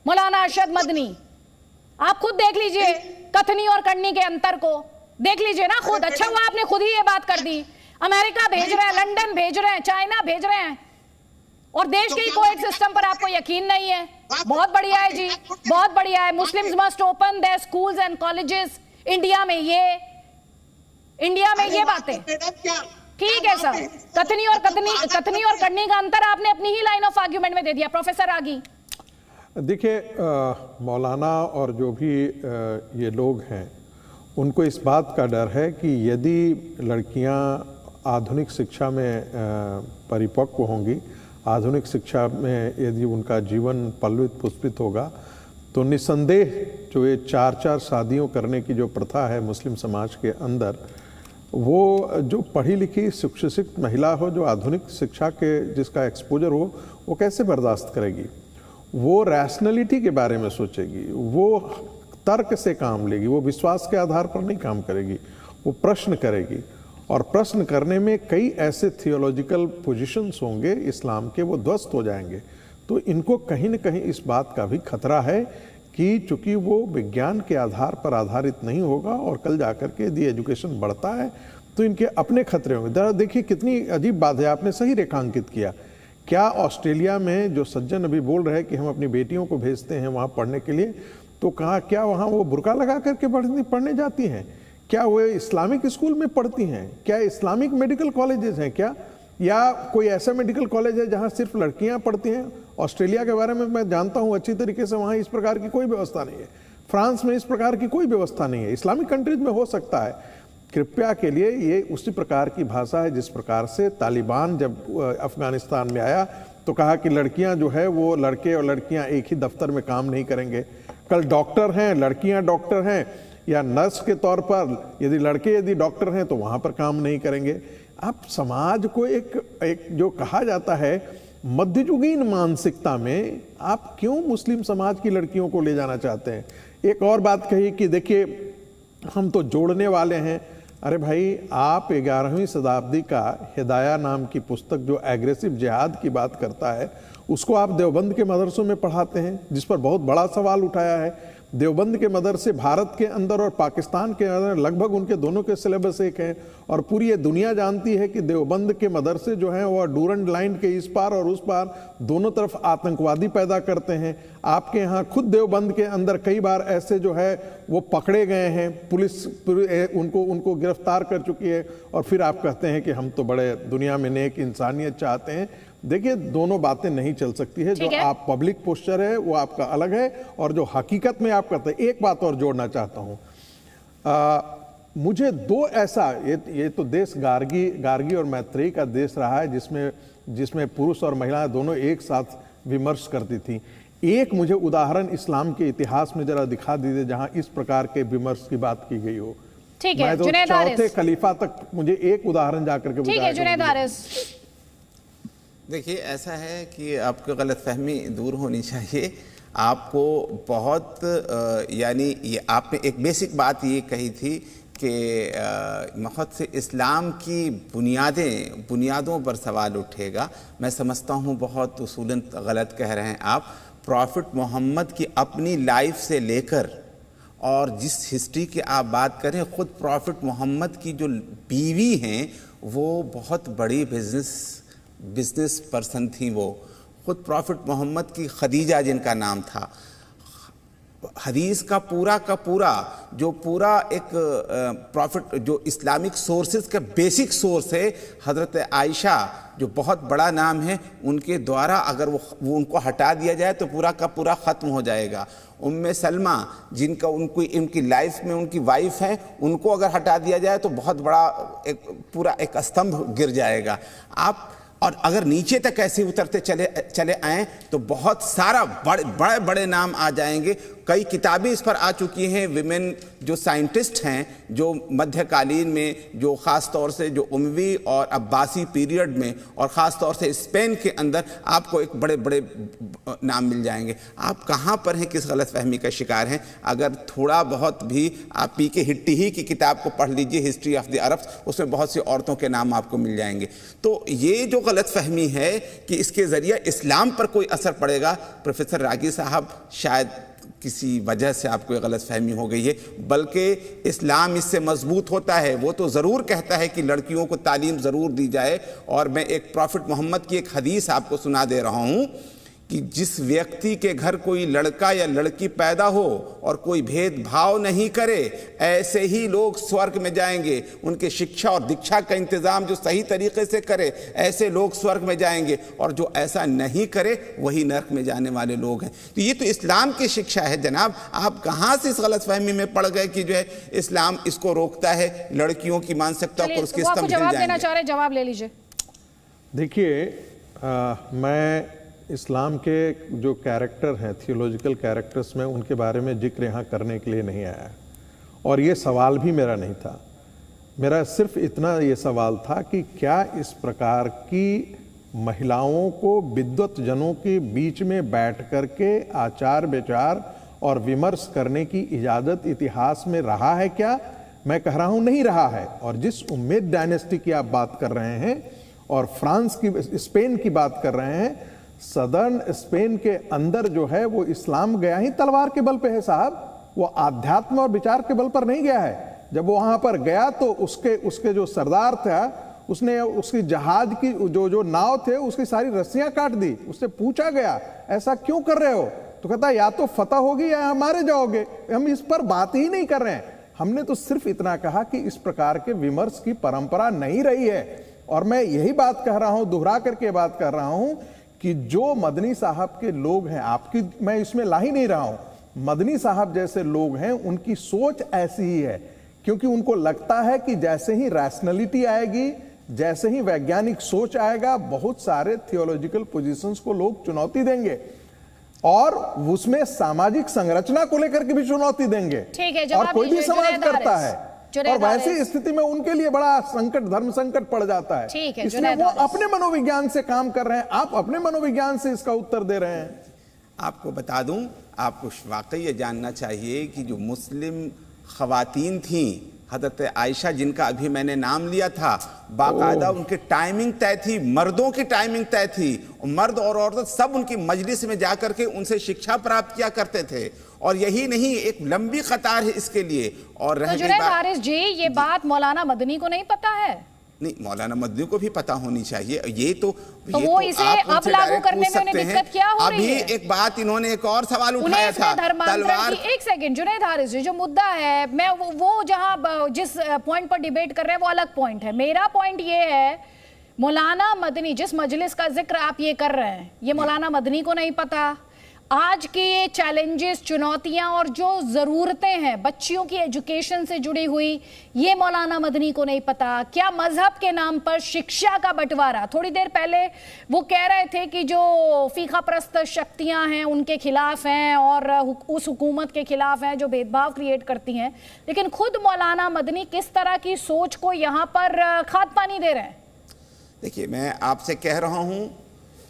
मौलाना अरशद मदनी। आप खुद देख लीजिए कथनी और करनी के अंतर को, देख लीजिए ना खुद। अच्छा हुआ आपने खुद ही ये बात कर दी। अमेरिका भेज रहे हैं, लंदन भेज रहे हैं, चाइना भेज रहे हैं, और देश के कोई सिस्टम पर आपको यकीन नहीं है। बहुत बढ़िया है जी, बहुत बढ़िया है। Muslims must open their schools and colleges. India में ये बातें ठीक है सर। कथनी और करनी का अंतर आपने अपनी ही लाइन ऑफ आर्ग्यूमेंट में दे दिया। प्रोफेसर आगी, देखिए मौलाना और जो भी ये लोग हैं उनको इस बात का डर है कि यदि लड़कियां आधुनिक शिक्षा में परिपक्व होंगी, आधुनिक शिक्षा में यदि उनका जीवन पल्वित पुष्पित होगा, तो निस्संदेह जो ये 4-4 शादियों करने की जो प्रथा है मुस्लिम समाज के अंदर, वो जो पढ़ी लिखी शिक्षित महिला हो, जो आधुनिक शिक्षा के जिसका एक्सपोजर हो, वो कैसे बर्दाश्त करेगी? वो रैशनैलिटी के बारे में सोचेगी, वो तर्क से काम लेगी, वो विश्वास के आधार पर नहीं काम करेगी, वो प्रश्न करेगी। और प्रश्न करने में कई ऐसे थियोलॉजिकल पोजीशंस होंगे इस्लाम के, वो ध्वस्त हो जाएंगे। तो इनको कहीं न कहीं इस बात का भी खतरा है कि चूंकि वो विज्ञान के आधार पर आधारित नहीं होगा और कल जाकर के यदि एजुकेशन बढ़ता है तो इनके अपने खतरे होंगे। जरा देखिए कितनी अजीब बात है, आपने सही रेखांकित किया। क्या ऑस्ट्रेलिया में जो सज्जन अभी बोल रहे हैं कि हम अपनी बेटियों को भेजते हैं वहाँ पढ़ने के लिए, तो कहा क्या वहाँ वो बुर्का लगा करके पढ़ने जाती हैं? क्या वो इस्लामिक स्कूल में पढ़ती हैं? क्या इस्लामिक मेडिकल कॉलेजेस हैं क्या? या कोई ऐसा मेडिकल कॉलेज है जहाँ सिर्फ लड़कियाँ पढ़ती हैं? ऑस्ट्रेलिया के बारे में मैं जानता हूँ अच्छी तरीके से, वहाँ इस प्रकार की कोई व्यवस्था नहीं है। फ्रांस में इस प्रकार की कोई व्यवस्था नहीं है। इस्लामिक कंट्रीज में हो सकता है। कृपया के लिए ये उसी प्रकार की भाषा है जिस प्रकार से तालिबान जब अफगानिस्तान में आया तो कहा कि लड़कियां जो है वो लड़के और लड़कियां एक ही दफ्तर में काम नहीं करेंगे। कल डॉक्टर हैं, लड़कियां डॉक्टर हैं, या नर्स के तौर पर यदि डॉक्टर हैं तो वहां पर काम नहीं करेंगे। आप समाज को एक जो कहा जाता है मध्ययुगीन मानसिकता में आप क्यों मुस्लिम समाज की लड़कियों को ले जाना चाहते हैं? एक और बात कही कि देखिए हम तो जोड़ने वाले हैं। अरे भाई, आप 11वीं शताब्दी का हिदाया नाम की पुस्तक जो एग्रेसिव जिहाद की बात करता है उसको आप देवबंद के मदरसों में पढ़ाते हैं, जिस पर बहुत बड़ा सवाल उठाया है। देवबंद के मदरसे भारत के अंदर और पाकिस्तान के अंदर लगभग उनके दोनों के सिलेबस एक हैं, और पूरी ये दुनिया जानती है कि देवबंद के मदरसे जो हैं वो डूरंड लाइन के इस पार और उस पार दोनों तरफ आतंकवादी पैदा करते हैं। आपके यहाँ खुद देवबंद के अंदर कई बार ऐसे जो है वो पकड़े गए हैं, पुलिस उनको गिरफ्तार कर चुकी है, और फिर आप कहते हैं कि हम तो बड़े दुनिया में नेक इंसानियत चाहते हैं। देखिए, दोनों बातें नहीं चल सकती है। जो आप पब्लिक पोस्चर है वो आपका अलग है, और जो हकीकत में आप करते हैं। एक बात और जोड़ना चाहता हूं, मुझे दो ऐसा ये तो देश गार्गी और मैत्रेयी का देश रहा है जिसमें पुरुष और महिलाएं दोनों एक साथ विमर्श करती थी। एक मुझे उदाहरण इस्लाम के इतिहास में जरा दिखा दीजिए जहां इस प्रकार के विमर्श की बात की गई हो। ठीक है, मैं तो चौथे खलीफा तक मुझे एक उदाहरण जाकर के ठीक है जुनैद हारिस। देखिए, ऐसा है कि आपको गलतफहमी दूर होनी चाहिए। आपको बहुत ये आपने एक बेसिक बात ये कही थी कि बहुत से इस्लाम की बुनियादों पर सवाल उठेगा। मैं समझता हूँ बहुत उसूलन गलत कह रहे हैं आप। प्रॉफिट मोहम्मद की अपनी लाइफ से लेकर और जिस हिस्ट्री की आप बात करें, ख़ुद प्रॉफिट मोहम्मद की जो बीवी हैं वो बहुत बड़ी बिजनेस पर्सन थी। वो ख़ुद प्रॉफिट मोहम्मद की खदीजा जिनका नाम था। हदीस का पूरा जो पूरा एक प्रॉफिट जो इस्लामिक सोर्सेज का बेसिक सोर्स है, हज़रत आयशा जो बहुत बड़ा नाम है, उनके द्वारा अगर वो उनको हटा दिया जाए तो पूरा का पूरा ख़त्म हो जाएगा। उम्मे सलमा जिनका उनकी लाइफ में उनकी वाइफ है, उनको अगर हटा दिया जाए तो बहुत बड़ा पूरा एक स्तंभ गिर जाएगा। आप और अगर नीचे तक ऐसे उतरते चले आएँ तो बहुत सारा बड़े नाम आ जाएंगे। कई किताबें इस पर आ चुकी हैं। विमेन जो साइंटिस्ट हैं, जो मध्यकालीन में, जो ख़ास तौर से जो उमवी और अब्बासी पीरियड में और ख़ास तौर से स्पेन के अंदर आपको एक बड़े नाम मिल जाएंगे। आप कहाँ पर हैं, किस गलतफहमी का शिकार हैं? अगर थोड़ा बहुत भी आप पीके हिट्टी ही की किताब को पढ़ लीजिए, हिस्ट्री ऑफ द अरब्स, उसमें बहुत सी औरतों के नाम आपको मिल जाएंगे। तो ये जो गलतफहमी है कि इसके ज़रिए इस्लाम पर कोई असर पड़ेगा, प्रोफेसर रागी साहब शायद किसी वजह से आपको ये गलतफहमी हो गई है, बल्कि इस्लाम इससे मजबूत होता है। वो तो ज़रूर कहता है कि लड़कियों को तालीम ज़रूर दी जाए। और मैं एक प्रॉफिट मोहम्मद की एक हदीस आपको सुना दे रहा हूँ कि जिस व्यक्ति के घर कोई लड़का या लड़की पैदा हो और कोई भेदभाव नहीं करे, ऐसे ही लोग स्वर्ग में जाएंगे। उनके शिक्षा और दीक्षा का इंतज़ाम जो सही तरीके से करे, ऐसे लोग स्वर्ग में जाएंगे, और जो ऐसा नहीं करे वही नरक में जाने वाले लोग हैं। तो ये तो इस्लाम की शिक्षा है जनाब। आप कहाँ से इस गलतफहमी में पड़ गए कि जो है इस्लाम इसको रोकता है, लड़कियों की मानसिकता को उसके स्तंभ हिल जवाब जाएंगे। देना चाह रहे, जवाब ले लीजिए। देखिए, मैं इस्लाम के जो कैरेक्टर हैं, थियोलॉजिकल कैरेक्टर्स में, उनके बारे में जिक्र यहाँ करने के लिए नहीं आया, और ये सवाल भी मेरा नहीं था। मेरा सिर्फ इतना ये सवाल था कि क्या इस प्रकार की महिलाओं को विद्वत जनों के बीच में बैठ कर के आचार विचार और विमर्श करने की इजाज़त इतिहास में रहा है क्या? मैं कह रहा हूँ नहीं रहा है। और जिस उम्मेद डायनेस्टी की आप बात कर रहे हैं और फ्रांस की, स्पेन की बात कर रहे हैं, सदर्न स्पेन के अंदर जो है वो इस्लाम गया ही तलवार के बल पे है साहब। वो आध्यात्म और विचार के बल पर नहीं गया है। जब वो वहां पर गया तो उसके जो सरदार था, उसने उसकी जहाज की जो नाव थे उसकी सारी रस्सियां काट दी। उससे पूछा गया ऐसा क्यों कर रहे हो, तो कहता या तो फतह होगी या मारे जाओगे। हम इस पर बात ही नहीं कर रहे हैं। हमने तो सिर्फ इतना कहा कि इस प्रकार के विमर्श की परंपरा नहीं रही है। और मैं यही बात कह रहा हूं, दोहरा करके बात कर रहा हूं कि जो मदनी साहब के लोग हैं, आपकी मैं इसमें ला ही नहीं रहा हूं, मदनी साहब जैसे लोग हैं, उनकी सोच ऐसी ही है, क्योंकि उनको लगता है कि जैसे ही रैशनैलिटी आएगी, जैसे ही वैज्ञानिक सोच आएगा, बहुत सारे थियोलॉजिकल पोजीशंस को लोग चुनौती देंगे और उसमें सामाजिक संरचना को लेकर के भी चुनौती देंगे। ठीक है, और कोई भी समाज करता है, और वैसी स्थिति में उनके लिए बड़ा संकट, धर्म संकट पड़ जाता है। ठीक है, इसलिए वो अपने मनोविज्ञान से काम कर रहे हैं, आप अपने मनोविज्ञान से इसका उत्तर दे रहे हैं। आपको बता दूं, आपको वाकई ये जानना चाहिए कि जो मुस्लिम खवातीन थी, हज़रत आयशा जिनका अभी मैंने नाम लिया था, बाकायदा उनकी टाइमिंग तय थी, मर्दों की टाइमिंग तय थी। मर्द और औरत सब उनकी मजलिस में जाकर के उनसे शिक्षा प्राप्त किया करते थे। और यही नहीं, एक लंबी कतार है इसके लिए। और रह गई बात, हारिस जी, ये बात मौलाना मदनी को नहीं पता है? नहीं, मौलाना मदनी को भी पता होनी चाहिए। ये तो वो इसे अब लागू करने में उन्हें दिक्कत क्या हो रही है? अभी एक बात इन्होंने एक और सवाल उठाया था, तलवार। एक सेकंड जुनैद हारिस जी, जो मुद्दा है, मैं वो जहां जिस पॉइंट पर डिबेट कर रहे हैं वो अलग पॉइंट है। मेरा पॉइंट ये है, मौलाना मदनी जिस मजलिस का जिक्र आप ये कर रहे हैं, ये मौलाना मदनी को नहीं पता। आज के ये चैलेंजेस, चुनौतियां और जो ज़रूरतें हैं बच्चियों की एजुकेशन से जुड़ी हुई, ये मौलाना मदनी को नहीं पता। क्या मजहब के नाम पर शिक्षा का बंटवारा, थोड़ी देर पहले वो कह रहे थे कि जो फीका परस्त शक्तियां हैं उनके खिलाफ हैं और उस हुकूमत के खिलाफ हैं जो भेदभाव क्रिएट करती हैं, लेकिन खुद मौलाना मदनी किस तरह की सोच को यहाँ पर खाद पानी दे रहे हैं? देखिए, मैं आपसे कह रहा हूँ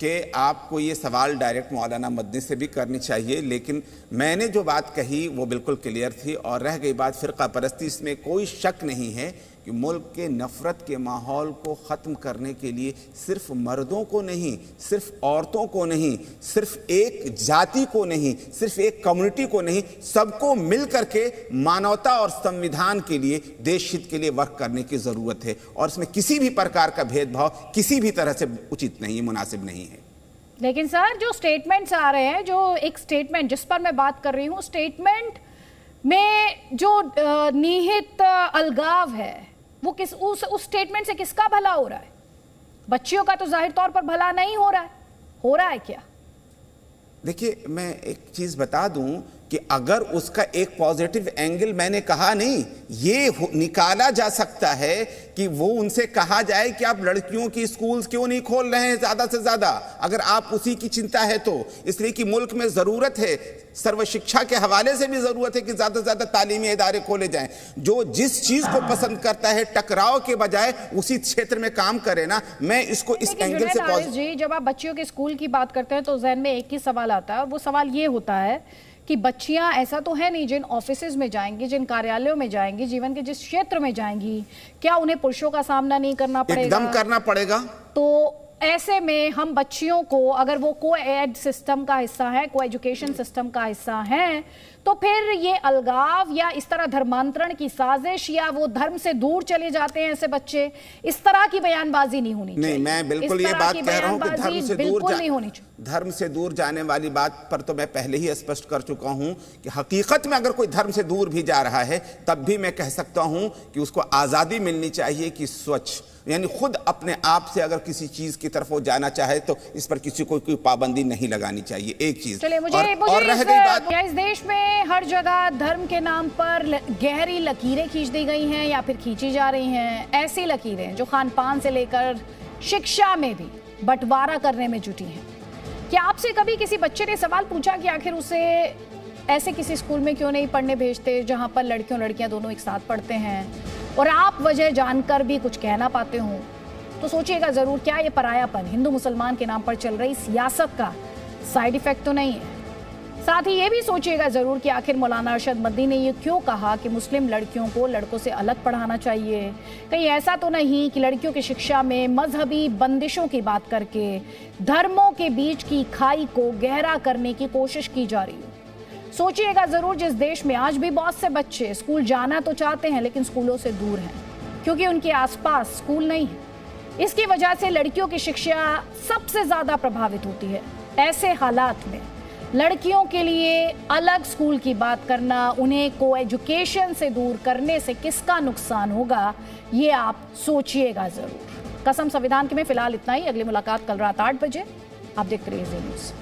कि आपको ये सवाल डायरेक्ट मौलाना मदनी से भी करनी चाहिए, लेकिन मैंने जो बात कही वो बिल्कुल क्लियर थी। और रह गई बात फ़िरका परस्ती, इसमें कोई शक नहीं है कि मुल्क के नफरत के माहौल को ख़त्म करने के लिए सिर्फ मर्दों को नहीं, सिर्फ औरतों को नहीं, सिर्फ एक जाति को नहीं, सिर्फ एक कम्युनिटी को नहीं, सबको मिल करके मानवता और संविधान के लिए, देश हित के लिए वर्क करने की ज़रूरत है। और इसमें किसी भी प्रकार का भेदभाव किसी भी तरह से उचित नहीं, मुनासिब नहीं है। लेकिन सर, जो स्टेटमेंट्स आ रहे हैं, जो एक स्टेटमेंट जिस पर मैं बात कर रही हूँ, स्टेटमेंट में जो निहित अलगाव है, वो उस स्टेटमेंट से किसका भला हो रहा है? बच्चियों का तो जाहिर तौर पर भला नहीं हो रहा है क्या? देखिए, मैं एक चीज बता दूं कि अगर उसका एक पॉजिटिव एंगल, मैंने कहा नहीं, ये निकाला जा सकता है कि वो उनसे कहा जाए कि आप लड़कियों की स्कूल्स क्यों नहीं खोल रहे हैं ज्यादा से ज्यादा, अगर आप उसी की चिंता है तो। इसलिए कि मुल्क में जरूरत है, सर्व शिक्षा के हवाले से भी जरूरत है कि ज्यादा से ज्यादा तालीमी इदारे खोले जाएं। जो जिस चीज को पसंद करता है, टकराव के बजाय उसी क्षेत्र में काम करे ना। मैं इसको इस एंगल से जी, जब आप बच्चियों के स्कूल की बात करते हैं तो जहन में एक ही सवाल आता है, और वो सवाल ये होता है कि बच्चियां ऐसा तो है नहीं जिन ऑफिसेज में जाएंगी, जिन कार्यालयों में जाएंगी, जीवन के जिस क्षेत्र में जाएंगी, क्या उन्हें पुरुषों का सामना नहीं करना पड़ेगा? एकदम करना पड़ेगा। तो ऐसे में हम बच्चियों को, अगर वो को-एड सिस्टम का हिस्सा है, को एजुकेशन सिस्टम का हिस्सा है, तो फिर ये अलगाव या इस तरह धर्मांतरण की साजिश, या वो धर्म से दूर चले जाते हैं ऐसे बच्चे, इस तरह की बयानबाजी नहीं होनी चाहिए। नहीं, मैं बिल्कुल ये बात कह रहा हूं कि धर्म से दूर जाने वाली बात पर तो मैं पहले ही स्पष्ट कर चुका हूं कि हकीकत में अगर कोई धर्म से दूर भी जा रहा है, तब भी मैं कह सकता हूं कि उसको आजादी मिलनी चाहिए कि स्वच्छ, यानी खुद अपने आप से अगर किसी चीज की तरफ वो जाना चाहे तो इस पर किसी को कोई पाबंदी नहीं लगानी चाहिए। एक चीज चलिए, मुझे रह गई बात, क्या इस देश में हर जगह धर्म के नाम पर गहरी लकीरें खींच दी गई हैं या फिर खींची जा रही हैं? ऐसी लकीरें जो खान पान से लेकर शिक्षा में भी बंटवारा करने में जुटी हैं। क्या आपसे कभी किसी बच्चे ने सवाल पूछा कि आखिर उसे ऐसे किसी स्कूल में क्यों नहीं पढ़ने भेजते जहां पर लड़कियों लड़कियां दोनों एक साथ पढ़ते हैं, और आप वजह जानकर भी कुछ कहना पाते हो? तो सोचिएगा जरूर, क्या ये परायापन, हिंदू मुसलमान के नाम पर चल रही सियासत का साइड इफेक्ट तो नहीं है? साथ ही ये भी सोचिएगा जरूर कि आखिर मौलाना अरशद मदनी ने ये क्यों कहा कि मुस्लिम लड़कियों को लड़कों से अलग पढ़ाना चाहिए? कहीं ऐसा तो नहीं कि लड़कियों की शिक्षा में मजहबी बंदिशों की बात करके धर्मों के बीच की खाई को गहरा करने की कोशिश की जा रही हो? सोचिएगा जरूर, जिस देश में आज भी बहुत से बच्चे स्कूल जाना तो चाहते हैं लेकिन स्कूलों से दूर हैं क्योंकि उनके आसपास स्कूल नहीं है। इसकी वजह से लड़कियों की शिक्षा सबसे ज्यादा प्रभावित होती है। ऐसे हालात में लड़कियों के लिए अलग स्कूल की बात करना, उन्हें को एजुकेशन से दूर करने से किसका नुकसान होगा, ये आप सोचिएगा जरूर। कसम संविधान के में फिलहाल इतना ही। अगली मुलाकात कल रात 8 बजे। आप देखते रहिए ज़ी न्यूज़।